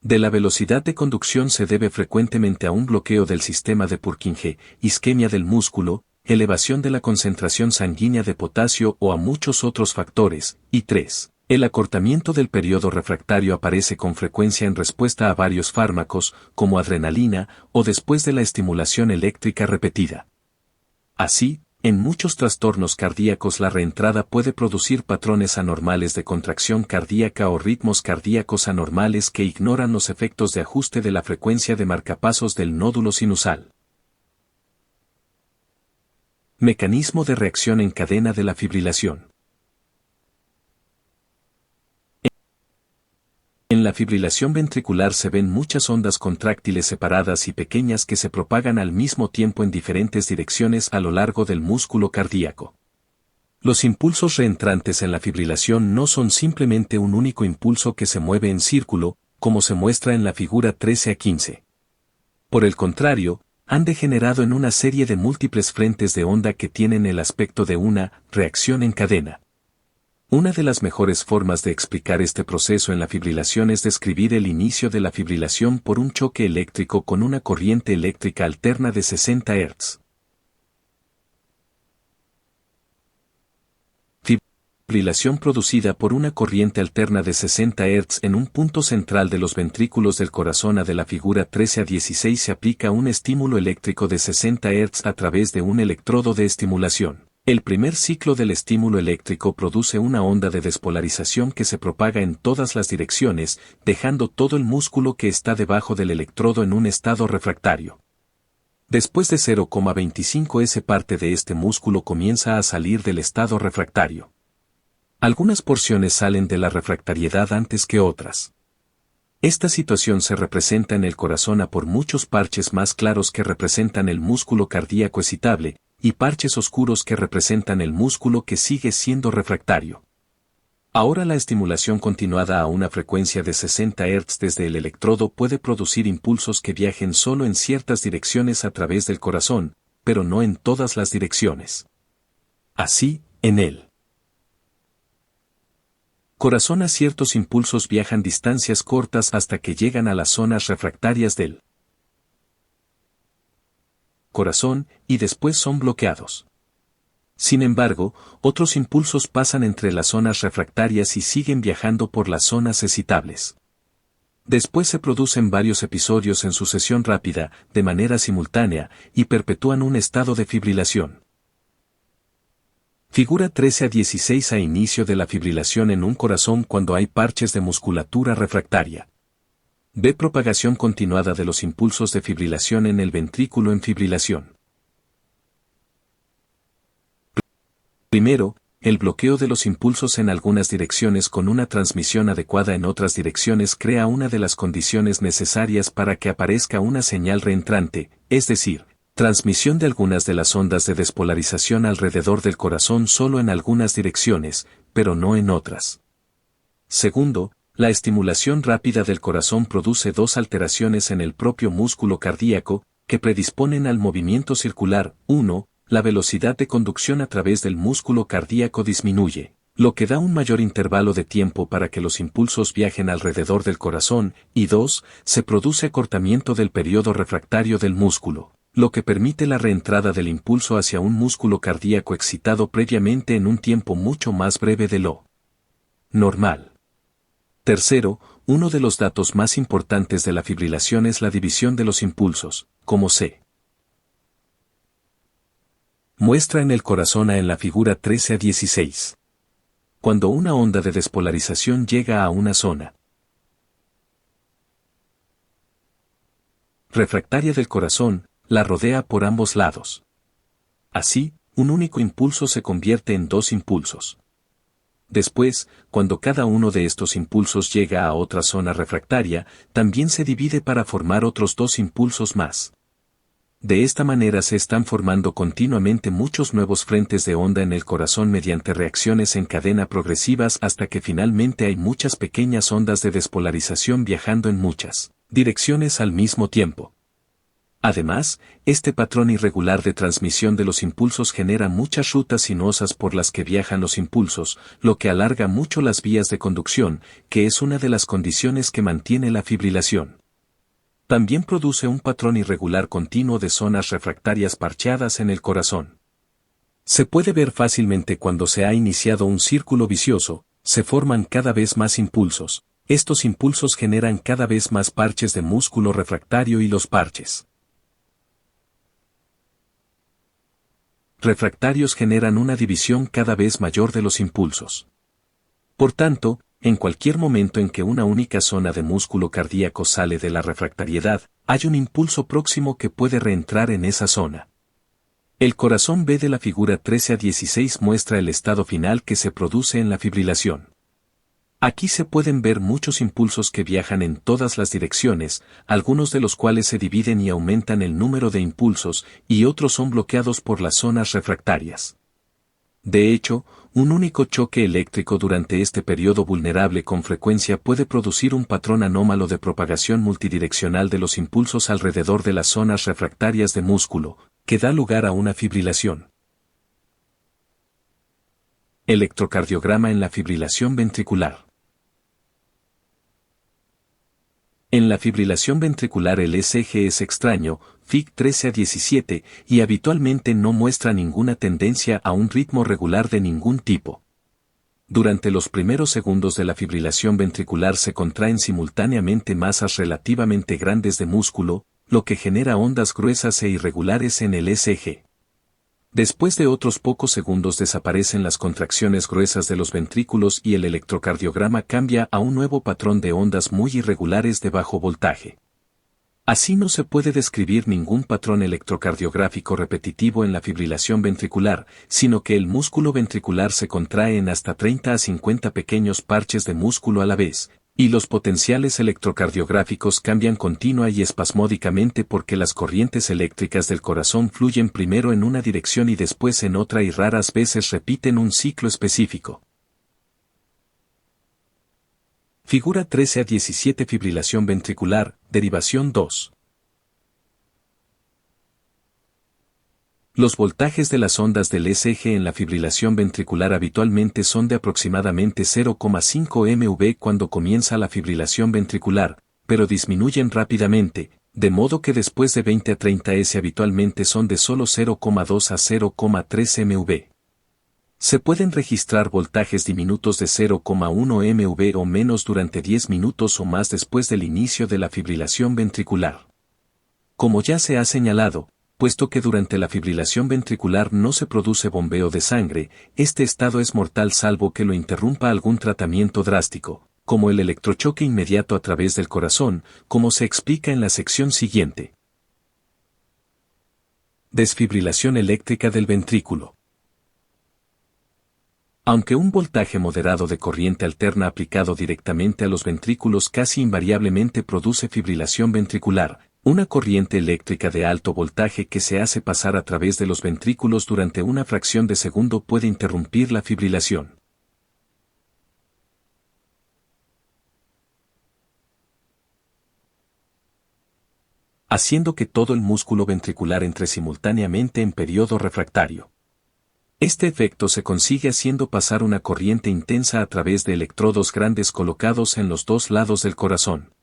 de la velocidad de conducción se debe frecuentemente a un bloqueo del sistema de Purkinje, isquemia del músculo, elevación de la concentración sanguínea de potasio o a muchos otros factores. Y 3. El acortamiento del periodo refractario aparece con frecuencia en respuesta a varios fármacos, como adrenalina, o después de la estimulación eléctrica repetida. Así, en muchos trastornos cardíacos la reentrada puede producir patrones anormales de contracción cardíaca o ritmos cardíacos anormales que ignoran los efectos de ajuste de la frecuencia de marcapasos del nódulo sinusal. Mecanismo de reacción en cadena de la fibrilación. En la fibrilación ventricular se ven muchas ondas contráctiles separadas y pequeñas que se propagan al mismo tiempo en diferentes direcciones a lo largo del músculo cardíaco. Los impulsos reentrantes en la fibrilación no son simplemente un único impulso que se mueve en círculo, como se muestra en la figura 13 a 15. Por el contrario, han degenerado en una serie de múltiples frentes de onda que tienen el aspecto de una reacción en cadena. Una de las mejores formas de explicar este proceso en la fibrilación es describir el inicio de la fibrilación por un choque eléctrico con una corriente eléctrica alterna de 60 Hz. Fibrilación producida por una corriente alterna de 60 Hz en un punto central de los ventrículos del corazón. A de la figura 13 a 16 se aplica un estímulo eléctrico de 60 Hz a través de un electrodo de estimulación. El primer ciclo del estímulo eléctrico produce una onda de despolarización que se propaga en todas las direcciones, dejando todo el músculo que está debajo del electrodo en un estado refractario. Después de 0,25 s parte de este músculo comienza a salir del estado refractario. Algunas porciones salen de la refractariedad antes que otras. Esta situación se representa en el corazón por muchos parches más claros que representan el músculo cardíaco excitable, y parches oscuros que representan el músculo que sigue siendo refractario. Ahora la estimulación continuada a una frecuencia de 60 Hz desde el electrodo puede producir impulsos que viajen solo en ciertas direcciones a través del corazón, pero no en todas las direcciones. Así, en el corazón a ciertos impulsos viajan distancias cortas hasta que llegan a las zonas refractarias del corazón y después son bloqueados. Sin embargo, otros impulsos pasan entre las zonas refractarias y siguen viajando por las zonas excitables. Después se producen varios episodios en sucesión rápida, de manera simultánea, y perpetúan un estado de fibrilación. Figura 13 a 16 a inicio de la fibrilación en un corazón cuando hay parches de musculatura refractaria. B. Propagación continuada de los impulsos de fibrilación en el ventrículo en fibrilación. Primero, el bloqueo de los impulsos en algunas direcciones con una transmisión adecuada en otras direcciones crea una de las condiciones necesarias para que aparezca una señal reentrante, es decir, transmisión de algunas de las ondas de despolarización alrededor del corazón solo en algunas direcciones, pero no en otras. Segundo, la estimulación rápida del corazón produce dos alteraciones en el propio músculo cardíaco, que predisponen al movimiento circular. 1. La velocidad de conducción a través del músculo cardíaco disminuye, lo que da un mayor intervalo de tiempo para que los impulsos viajen alrededor del corazón, y 2. Se produce acortamiento del periodo refractario del músculo, lo que permite la reentrada del impulso hacia un músculo cardíaco excitado previamente en un tiempo mucho más breve de lo normal. Tercero, uno de los datos más importantes de la fibrilación es la división de los impulsos, como se muestra en el corazón en la figura 13 a 16. Cuando una onda de despolarización llega a una zona refractaria del corazón, la rodea por ambos lados. Así, un único impulso se convierte en dos impulsos. Después, cuando cada uno de estos impulsos llega a otra zona refractaria, también se divide para formar otros dos impulsos más. De esta manera se están formando continuamente muchos nuevos frentes de onda en el corazón mediante reacciones en cadena progresivas hasta que finalmente hay muchas pequeñas ondas de despolarización viajando en muchas direcciones al mismo tiempo. Además, este patrón irregular de transmisión de los impulsos genera muchas rutas sinuosas por las que viajan los impulsos, lo que alarga mucho las vías de conducción, que es una de las condiciones que mantiene la fibrilación. También produce un patrón irregular continuo de zonas refractarias parcheadas en el corazón. Se puede ver fácilmente cuando se ha iniciado un círculo vicioso, se forman cada vez más impulsos. Estos impulsos generan cada vez más parches de músculo refractario y los parches refractarios generan una división cada vez mayor de los impulsos. Por tanto, en cualquier momento en que una única zona de músculo cardíaco sale de la refractariedad, hay un impulso próximo que puede reentrar en esa zona. El corazón B de la figura 13 a 16 muestra el estado final que se produce en la fibrilación. Aquí se pueden ver muchos impulsos que viajan en todas las direcciones, algunos de los cuales se dividen y aumentan el número de impulsos, y otros son bloqueados por las zonas refractarias. De hecho, un único choque eléctrico durante este periodo vulnerable con frecuencia puede producir un patrón anómalo de propagación multidireccional de los impulsos alrededor de las zonas refractarias de músculo, que da lugar a una fibrilación. Electrocardiograma en la fibrilación ventricular. En la fibrilación ventricular el ECG es extraño, Fig 13 a 17, y habitualmente no muestra ninguna tendencia a un ritmo regular de ningún tipo. Durante los primeros segundos de la fibrilación ventricular se contraen simultáneamente masas relativamente grandes de músculo, lo que genera ondas gruesas e irregulares en el ECG. Después de otros pocos segundos desaparecen las contracciones gruesas de los ventrículos y el electrocardiograma cambia a un nuevo patrón de ondas muy irregulares de bajo voltaje. Así no se puede describir ningún patrón electrocardiográfico repetitivo en la fibrilación ventricular, sino que el músculo ventricular se contrae en hasta 30 a 50 pequeños parches de músculo a la vez, y los potenciales electrocardiográficos cambian continua y espasmódicamente porque las corrientes eléctricas del corazón fluyen primero en una dirección y después en otra y raras veces repiten un ciclo específico. Figura 13 a 17 Fibrilación ventricular, derivación 2. Los voltajes de las ondas del ECG en la fibrilación ventricular habitualmente son de aproximadamente 0,5 MV cuando comienza la fibrilación ventricular, pero disminuyen rápidamente, de modo que después de 20 a 30 S habitualmente son de solo 0,2 a 0,3 MV. Se pueden registrar voltajes diminutos de 0,1 MV o menos durante 10 minutos o más después del inicio de la fibrilación ventricular. Como ya se ha señalado, puesto que durante la fibrilación ventricular no se produce bombeo de sangre, este estado es mortal salvo que lo interrumpa algún tratamiento drástico, como el electrochoque inmediato a través del corazón, como se explica en la sección siguiente. Desfibrilación eléctrica del ventrículo. Aunque un voltaje moderado de corriente alterna aplicado directamente a los ventrículos casi invariablemente produce fibrilación ventricular, una corriente eléctrica de alto voltaje que se hace pasar a través de los ventrículos durante una fracción de segundo puede interrumpir la fibrilación. haciendo que todo el músculo ventricular entre simultáneamente en periodo refractario. Este efecto se consigue haciendo pasar una corriente intensa a través de electrodos grandes colocados en los dos lados del corazón.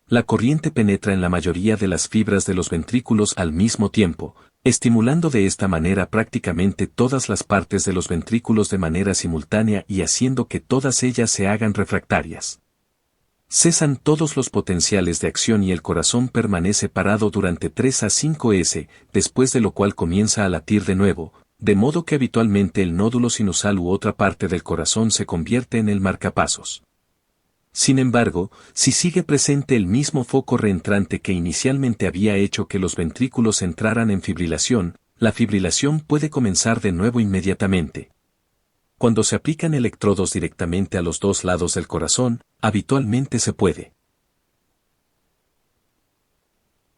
La corriente penetra en la mayoría de las fibras de los ventrículos al mismo tiempo, estimulando de esta manera prácticamente todas las partes de los ventrículos de manera simultánea y haciendo que todas ellas se hagan refractarias. Cesan todos los potenciales de acción y el corazón permanece parado durante 3 a 5 s, después de lo cual comienza a latir de nuevo, de modo que habitualmente el nódulo sinusal u otra parte del corazón se convierte en el marcapasos. Sin embargo, si sigue presente el mismo foco reentrante que inicialmente había hecho que los ventrículos entraran en fibrilación, la fibrilación puede comenzar de nuevo inmediatamente. Cuando se aplican electrodos directamente a los dos lados del corazón, habitualmente se puede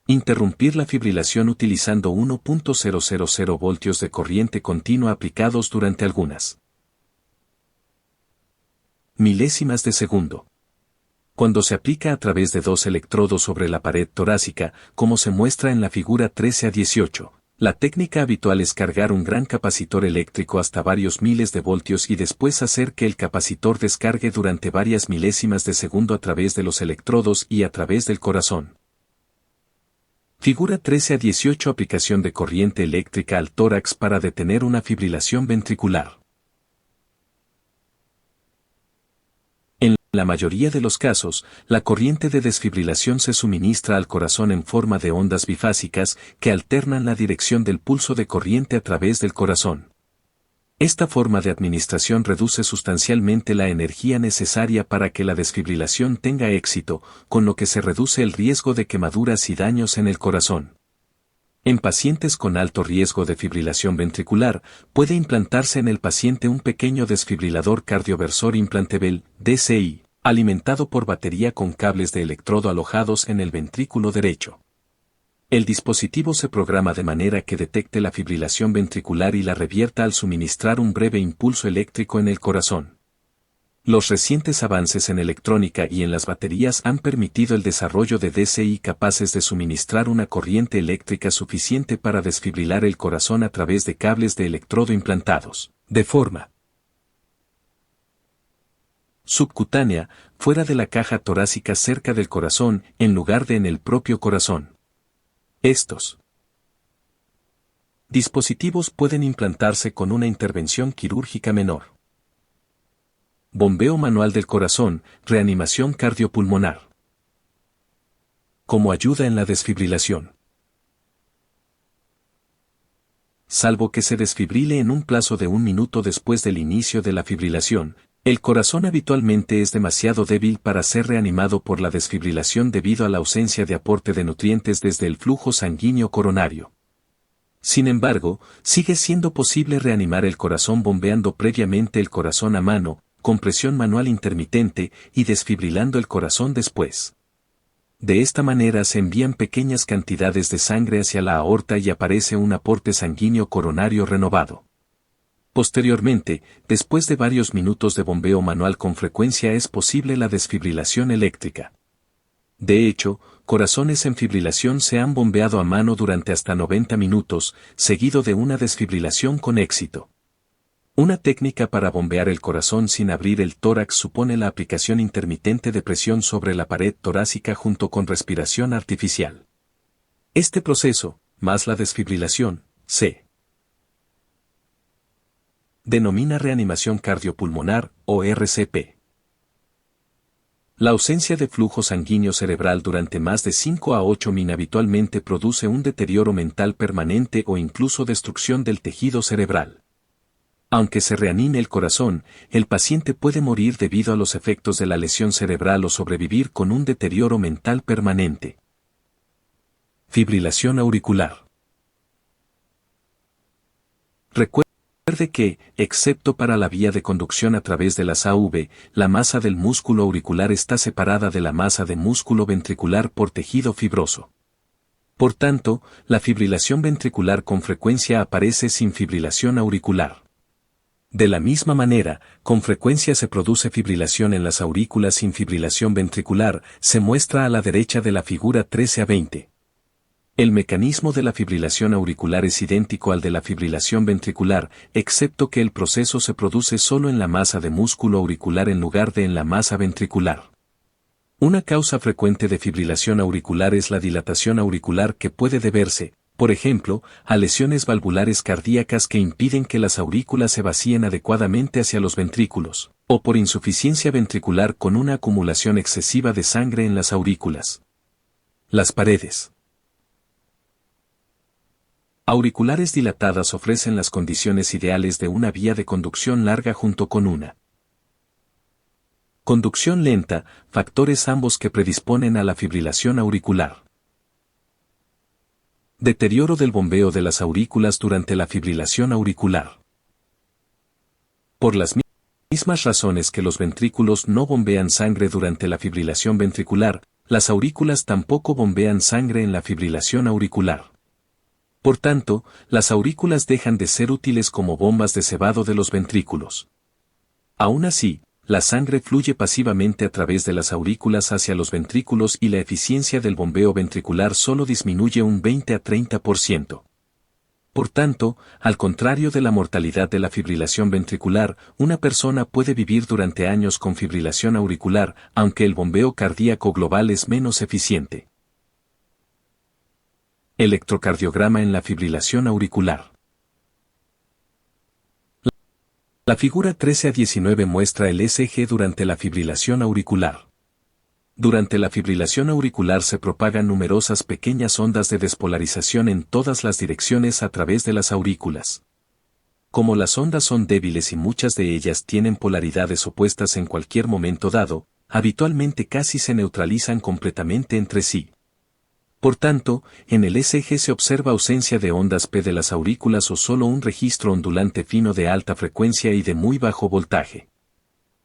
interrumpir la fibrilación utilizando 1.000 voltios de corriente continua aplicados durante algunas milésimas de segundo. Cuando se aplica a través de 2 electrodos sobre la pared torácica, como se muestra en la figura 13 a 18, la técnica habitual es cargar un gran capacitor eléctrico hasta varios miles de voltios y después hacer que el capacitor descargue durante varias milésimas de segundo a través de los electrodos y a través del corazón. Figura 13 a 18. Aplicación de corriente eléctrica al tórax para detener una fibrilación ventricular. En la mayoría de los casos, la corriente de desfibrilación se suministra al corazón en forma de ondas bifásicas que alternan la dirección del pulso de corriente a través del corazón. Esta forma de administración reduce sustancialmente la energía necesaria para que la desfibrilación tenga éxito, con lo que se reduce el riesgo de quemaduras y daños en el corazón. En pacientes con alto riesgo de fibrilación ventricular, puede implantarse en el paciente un pequeño desfibrilador cardioversor implantable, DCI, alimentado por batería con cables de electrodo alojados en el ventrículo derecho. El dispositivo se programa de manera que detecte la fibrilación ventricular y la revierta al suministrar un breve impulso eléctrico en el corazón. Los recientes avances en electrónica y en las baterías han permitido el desarrollo de DCI capaces de suministrar una corriente eléctrica suficiente para desfibrilar el corazón a través de cables de electrodo implantados, de forma subcutánea, fuera de la caja torácica cerca del corazón, en lugar de en el propio corazón. Estos dispositivos pueden implantarse con una intervención quirúrgica menor. Bombeo manual del corazón, reanimación cardiopulmonar. Como ayuda en la desfibrilación. Salvo que se desfibrile en un plazo de 1 minuto después del inicio de la fibrilación, el corazón habitualmente es demasiado débil para ser reanimado por la desfibrilación debido a la ausencia de aporte de nutrientes desde el flujo sanguíneo coronario. Sin embargo, sigue siendo posible reanimar el corazón bombeando previamente el corazón a mano, con presión manual intermitente y desfibrilando el corazón después. De esta manera se envían pequeñas cantidades de sangre hacia la aorta y aparece un aporte sanguíneo coronario renovado. Posteriormente, después de varios minutos de bombeo manual con frecuencia es posible la desfibrilación eléctrica. De hecho, corazones en fibrilación se han bombeado a mano durante hasta 90 minutos, seguido de una desfibrilación con éxito. Una técnica para bombear el corazón sin abrir el tórax supone la aplicación intermitente de presión sobre la pared torácica junto con respiración artificial. Este proceso, más la desfibrilación, se denomina reanimación cardiopulmonar, o RCP. La ausencia de flujo sanguíneo cerebral durante más de 5 a 8 min habitualmente produce un deterioro mental permanente o incluso destrucción del tejido cerebral. Aunque se reanime el corazón, el paciente puede morir debido a los efectos de la lesión cerebral o sobrevivir con un deterioro mental permanente. Fibrilación auricular. Recuerde que, excepto para la vía de conducción a través de las AV, la masa del músculo auricular está separada de la masa de músculo ventricular por tejido fibroso. Por tanto, la fibrilación ventricular con frecuencia aparece sin fibrilación auricular. De la misma manera, con frecuencia se produce fibrilación en las aurículas sin fibrilación ventricular, se muestra a la derecha de la figura 13 a 20. El mecanismo de la fibrilación auricular es idéntico al de la fibrilación ventricular, excepto que el proceso se produce solo en la masa de músculo auricular en lugar de en la masa ventricular. Una causa frecuente de fibrilación auricular es la dilatación auricular que puede deberse, por ejemplo, a lesiones valvulares cardíacas que impiden que las aurículas se vacíen adecuadamente hacia los ventrículos, o por insuficiencia ventricular con una acumulación excesiva de sangre en las aurículas. Las paredes auriculares dilatadas ofrecen las condiciones ideales de una vía de conducción larga junto con una conducción lenta, factores ambos que predisponen a la fibrilación auricular. Deterioro del bombeo de las aurículas durante la fibrilación auricular. Por las mismas razones que los ventrículos no bombean sangre durante la fibrilación ventricular, las aurículas tampoco bombean sangre en la fibrilación auricular. Por tanto, las aurículas dejan de ser útiles como bombas de cebado de los ventrículos. Aún así, la sangre fluye pasivamente a través de las aurículas hacia los ventrículos y la eficiencia del bombeo ventricular solo disminuye un 20 a 30%. Por tanto, al contrario de la mortalidad de la fibrilación ventricular, una persona puede vivir durante años con fibrilación auricular, aunque el bombeo cardíaco global es menos eficiente. Electrocardiograma en la fibrilación auricular. La figura 13 a 19 muestra el ECG durante la fibrilación auricular. Durante la fibrilación auricular se propagan numerosas pequeñas ondas de despolarización en todas las direcciones a través de las aurículas. Como las ondas son débiles y muchas de ellas tienen polaridades opuestas en cualquier momento dado, habitualmente casi se neutralizan completamente entre sí. Por tanto, en el ECG se observa ausencia de ondas P de las aurículas o solo un registro ondulante fino de alta frecuencia y de muy bajo voltaje.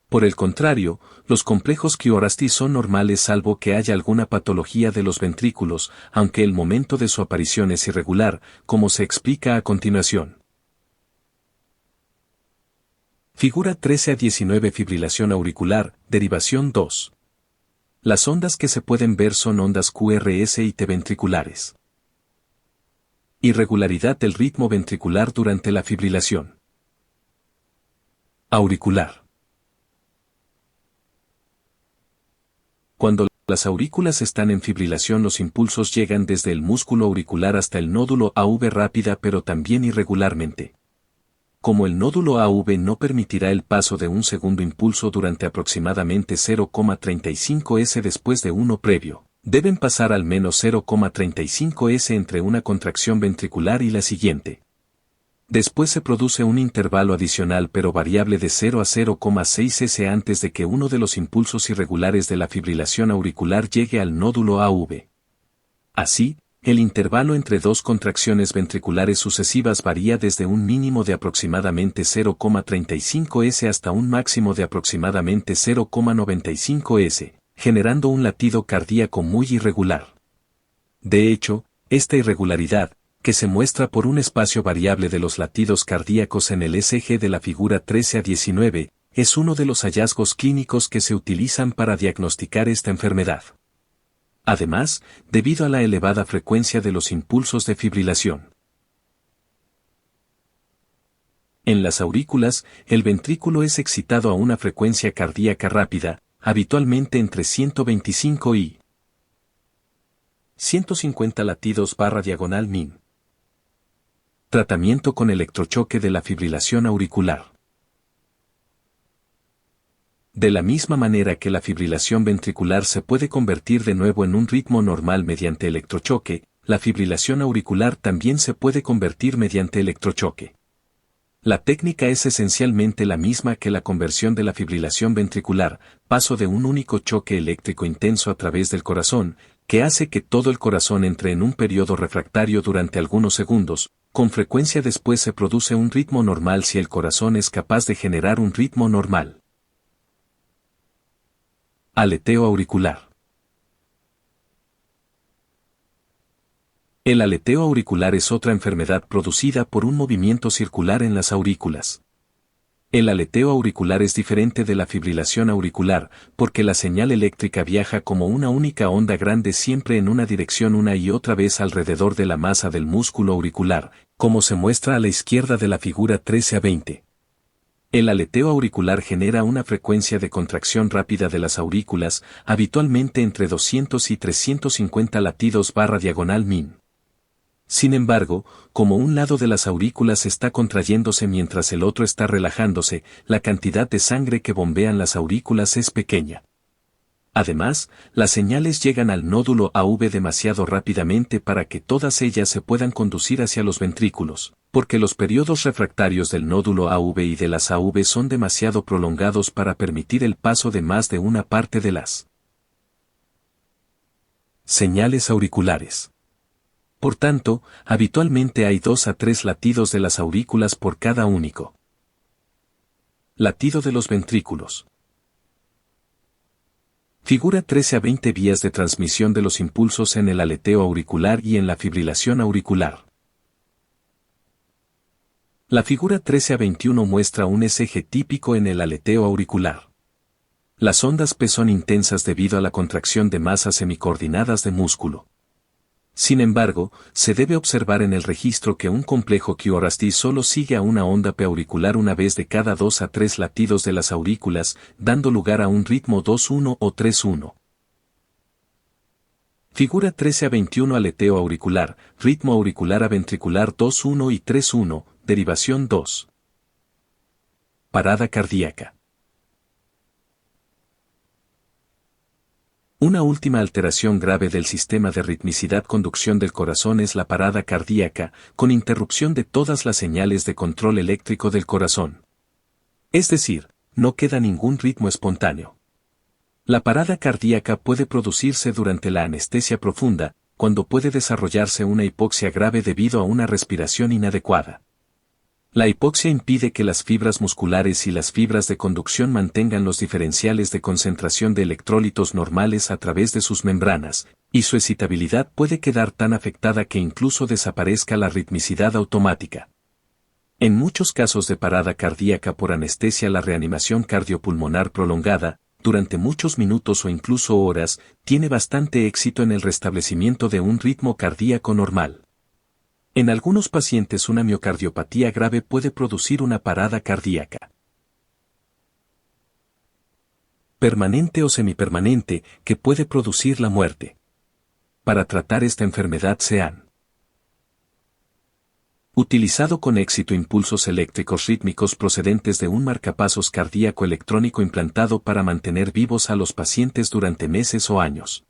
Por el contrario, los complejos QRST son normales salvo que haya alguna patología de los ventrículos, aunque el momento de su aparición es irregular, como se explica a continuación. Figura 13 a 19 Fibrilación auricular, derivación 2. Las ondas que se pueden ver son ondas QRS y T ventriculares. Irregularidad del ritmo ventricular durante la fibrilación auricular. Cuando las aurículas están en fibrilación, los impulsos llegan desde el músculo auricular hasta el nódulo AV rápida pero también irregularmente. Como el nódulo AV no permitirá el paso de un segundo impulso durante aproximadamente 0,35 s después de uno previo, deben pasar al menos 0,35 s entre una contracción ventricular y la siguiente. Después se produce un intervalo adicional pero variable de 0 a 0,6 s antes de que uno de los impulsos irregulares de la fibrilación auricular llegue al nódulo AV. Así, el intervalo entre dos contracciones ventriculares sucesivas varía desde un mínimo de aproximadamente 0,35 s hasta un máximo de aproximadamente 0,95 s, generando un latido cardíaco muy irregular. De hecho, esta irregularidad, que se muestra por un espacio variable de los latidos cardíacos en el ECG de la figura 13 a 19, es uno de los hallazgos clínicos que se utilizan para diagnosticar esta enfermedad. Además, debido a la elevada frecuencia de los impulsos de fibrilación. En las aurículas, el ventrículo es excitado a una frecuencia cardíaca rápida, habitualmente entre 125 y 150 latidos/min. Tratamiento con electrochoque de la fibrilación auricular. De la misma manera que la fibrilación ventricular se puede convertir de nuevo en un ritmo normal mediante electrochoque, la fibrilación auricular también se puede convertir mediante electrochoque. La técnica es esencialmente la misma que la conversión de la fibrilación ventricular, paso de un único choque eléctrico intenso a través del corazón, que hace que todo el corazón entre en un periodo refractario durante algunos segundos. Con frecuencia después se produce un ritmo normal si el corazón es capaz de generar un ritmo normal. Aleteo auricular. El aleteo auricular es otra enfermedad producida por un movimiento circular en las aurículas. El aleteo auricular es diferente de la fibrilación auricular, porque la señal eléctrica viaja como una única onda grande siempre en una dirección una y otra vez alrededor de la masa del músculo auricular, como se muestra a la izquierda de la figura 13 a 20. El aleteo auricular genera una frecuencia de contracción rápida de las aurículas, habitualmente entre 200 y 350 latidos/min. Sin embargo, como un lado de las aurículas está contrayéndose mientras el otro está relajándose, la cantidad de sangre que bombean las aurículas es pequeña. Además, las señales llegan al nódulo AV demasiado rápidamente para que todas ellas se puedan conducir hacia los ventrículos, porque los periodos refractarios del nódulo AV y de las AV son demasiado prolongados para permitir el paso de más de una parte de las señales auriculares. Por tanto, habitualmente hay 2 a 3 latidos de las aurículas por cada único latido de los ventrículos. Figura 13 a 20 vías de transmisión de los impulsos en el aleteo auricular y en la fibrilación auricular. La figura 13 a 21 muestra un SG típico en el aleteo auricular. Las ondas P son intensas debido a la contracción de masas semicoordinadas de músculo. Sin embargo, se debe observar en el registro que un complejo QRST solo sigue a una onda P auricular una vez de cada 2 a 3 latidos de las aurículas, dando lugar a un ritmo 2-1 o 3-1. Figura 13 a 21 aleteo auricular, ritmo auricular aventricular 2-1 y 3-1, derivación 2. Parada cardíaca. Una última alteración grave del sistema de ritmicidad-conducción del corazón es la parada cardíaca, con interrupción de todas las señales de control eléctrico del corazón. Es decir, no queda ningún ritmo espontáneo. La parada cardíaca puede producirse durante la anestesia profunda, cuando puede desarrollarse una hipoxia grave debido a una respiración inadecuada. La hipoxia impide que las fibras musculares y las fibras de conducción mantengan los diferenciales de concentración de electrolitos normales a través de sus membranas, y su excitabilidad puede quedar tan afectada que incluso desaparezca la ritmicidad automática. En muchos casos de parada cardíaca por anestesia, la reanimación cardiopulmonar prolongada, durante muchos minutos o incluso horas, tiene bastante éxito en el restablecimiento de un ritmo cardíaco normal. En algunos pacientes una miocardiopatía grave puede producir una parada cardíaca permanente o semipermanente, que puede producir la muerte. Para tratar esta enfermedad se han utilizado con éxito impulsos eléctricos rítmicos procedentes de un marcapasos cardíaco electrónico implantado para mantener vivos a los pacientes durante meses o años.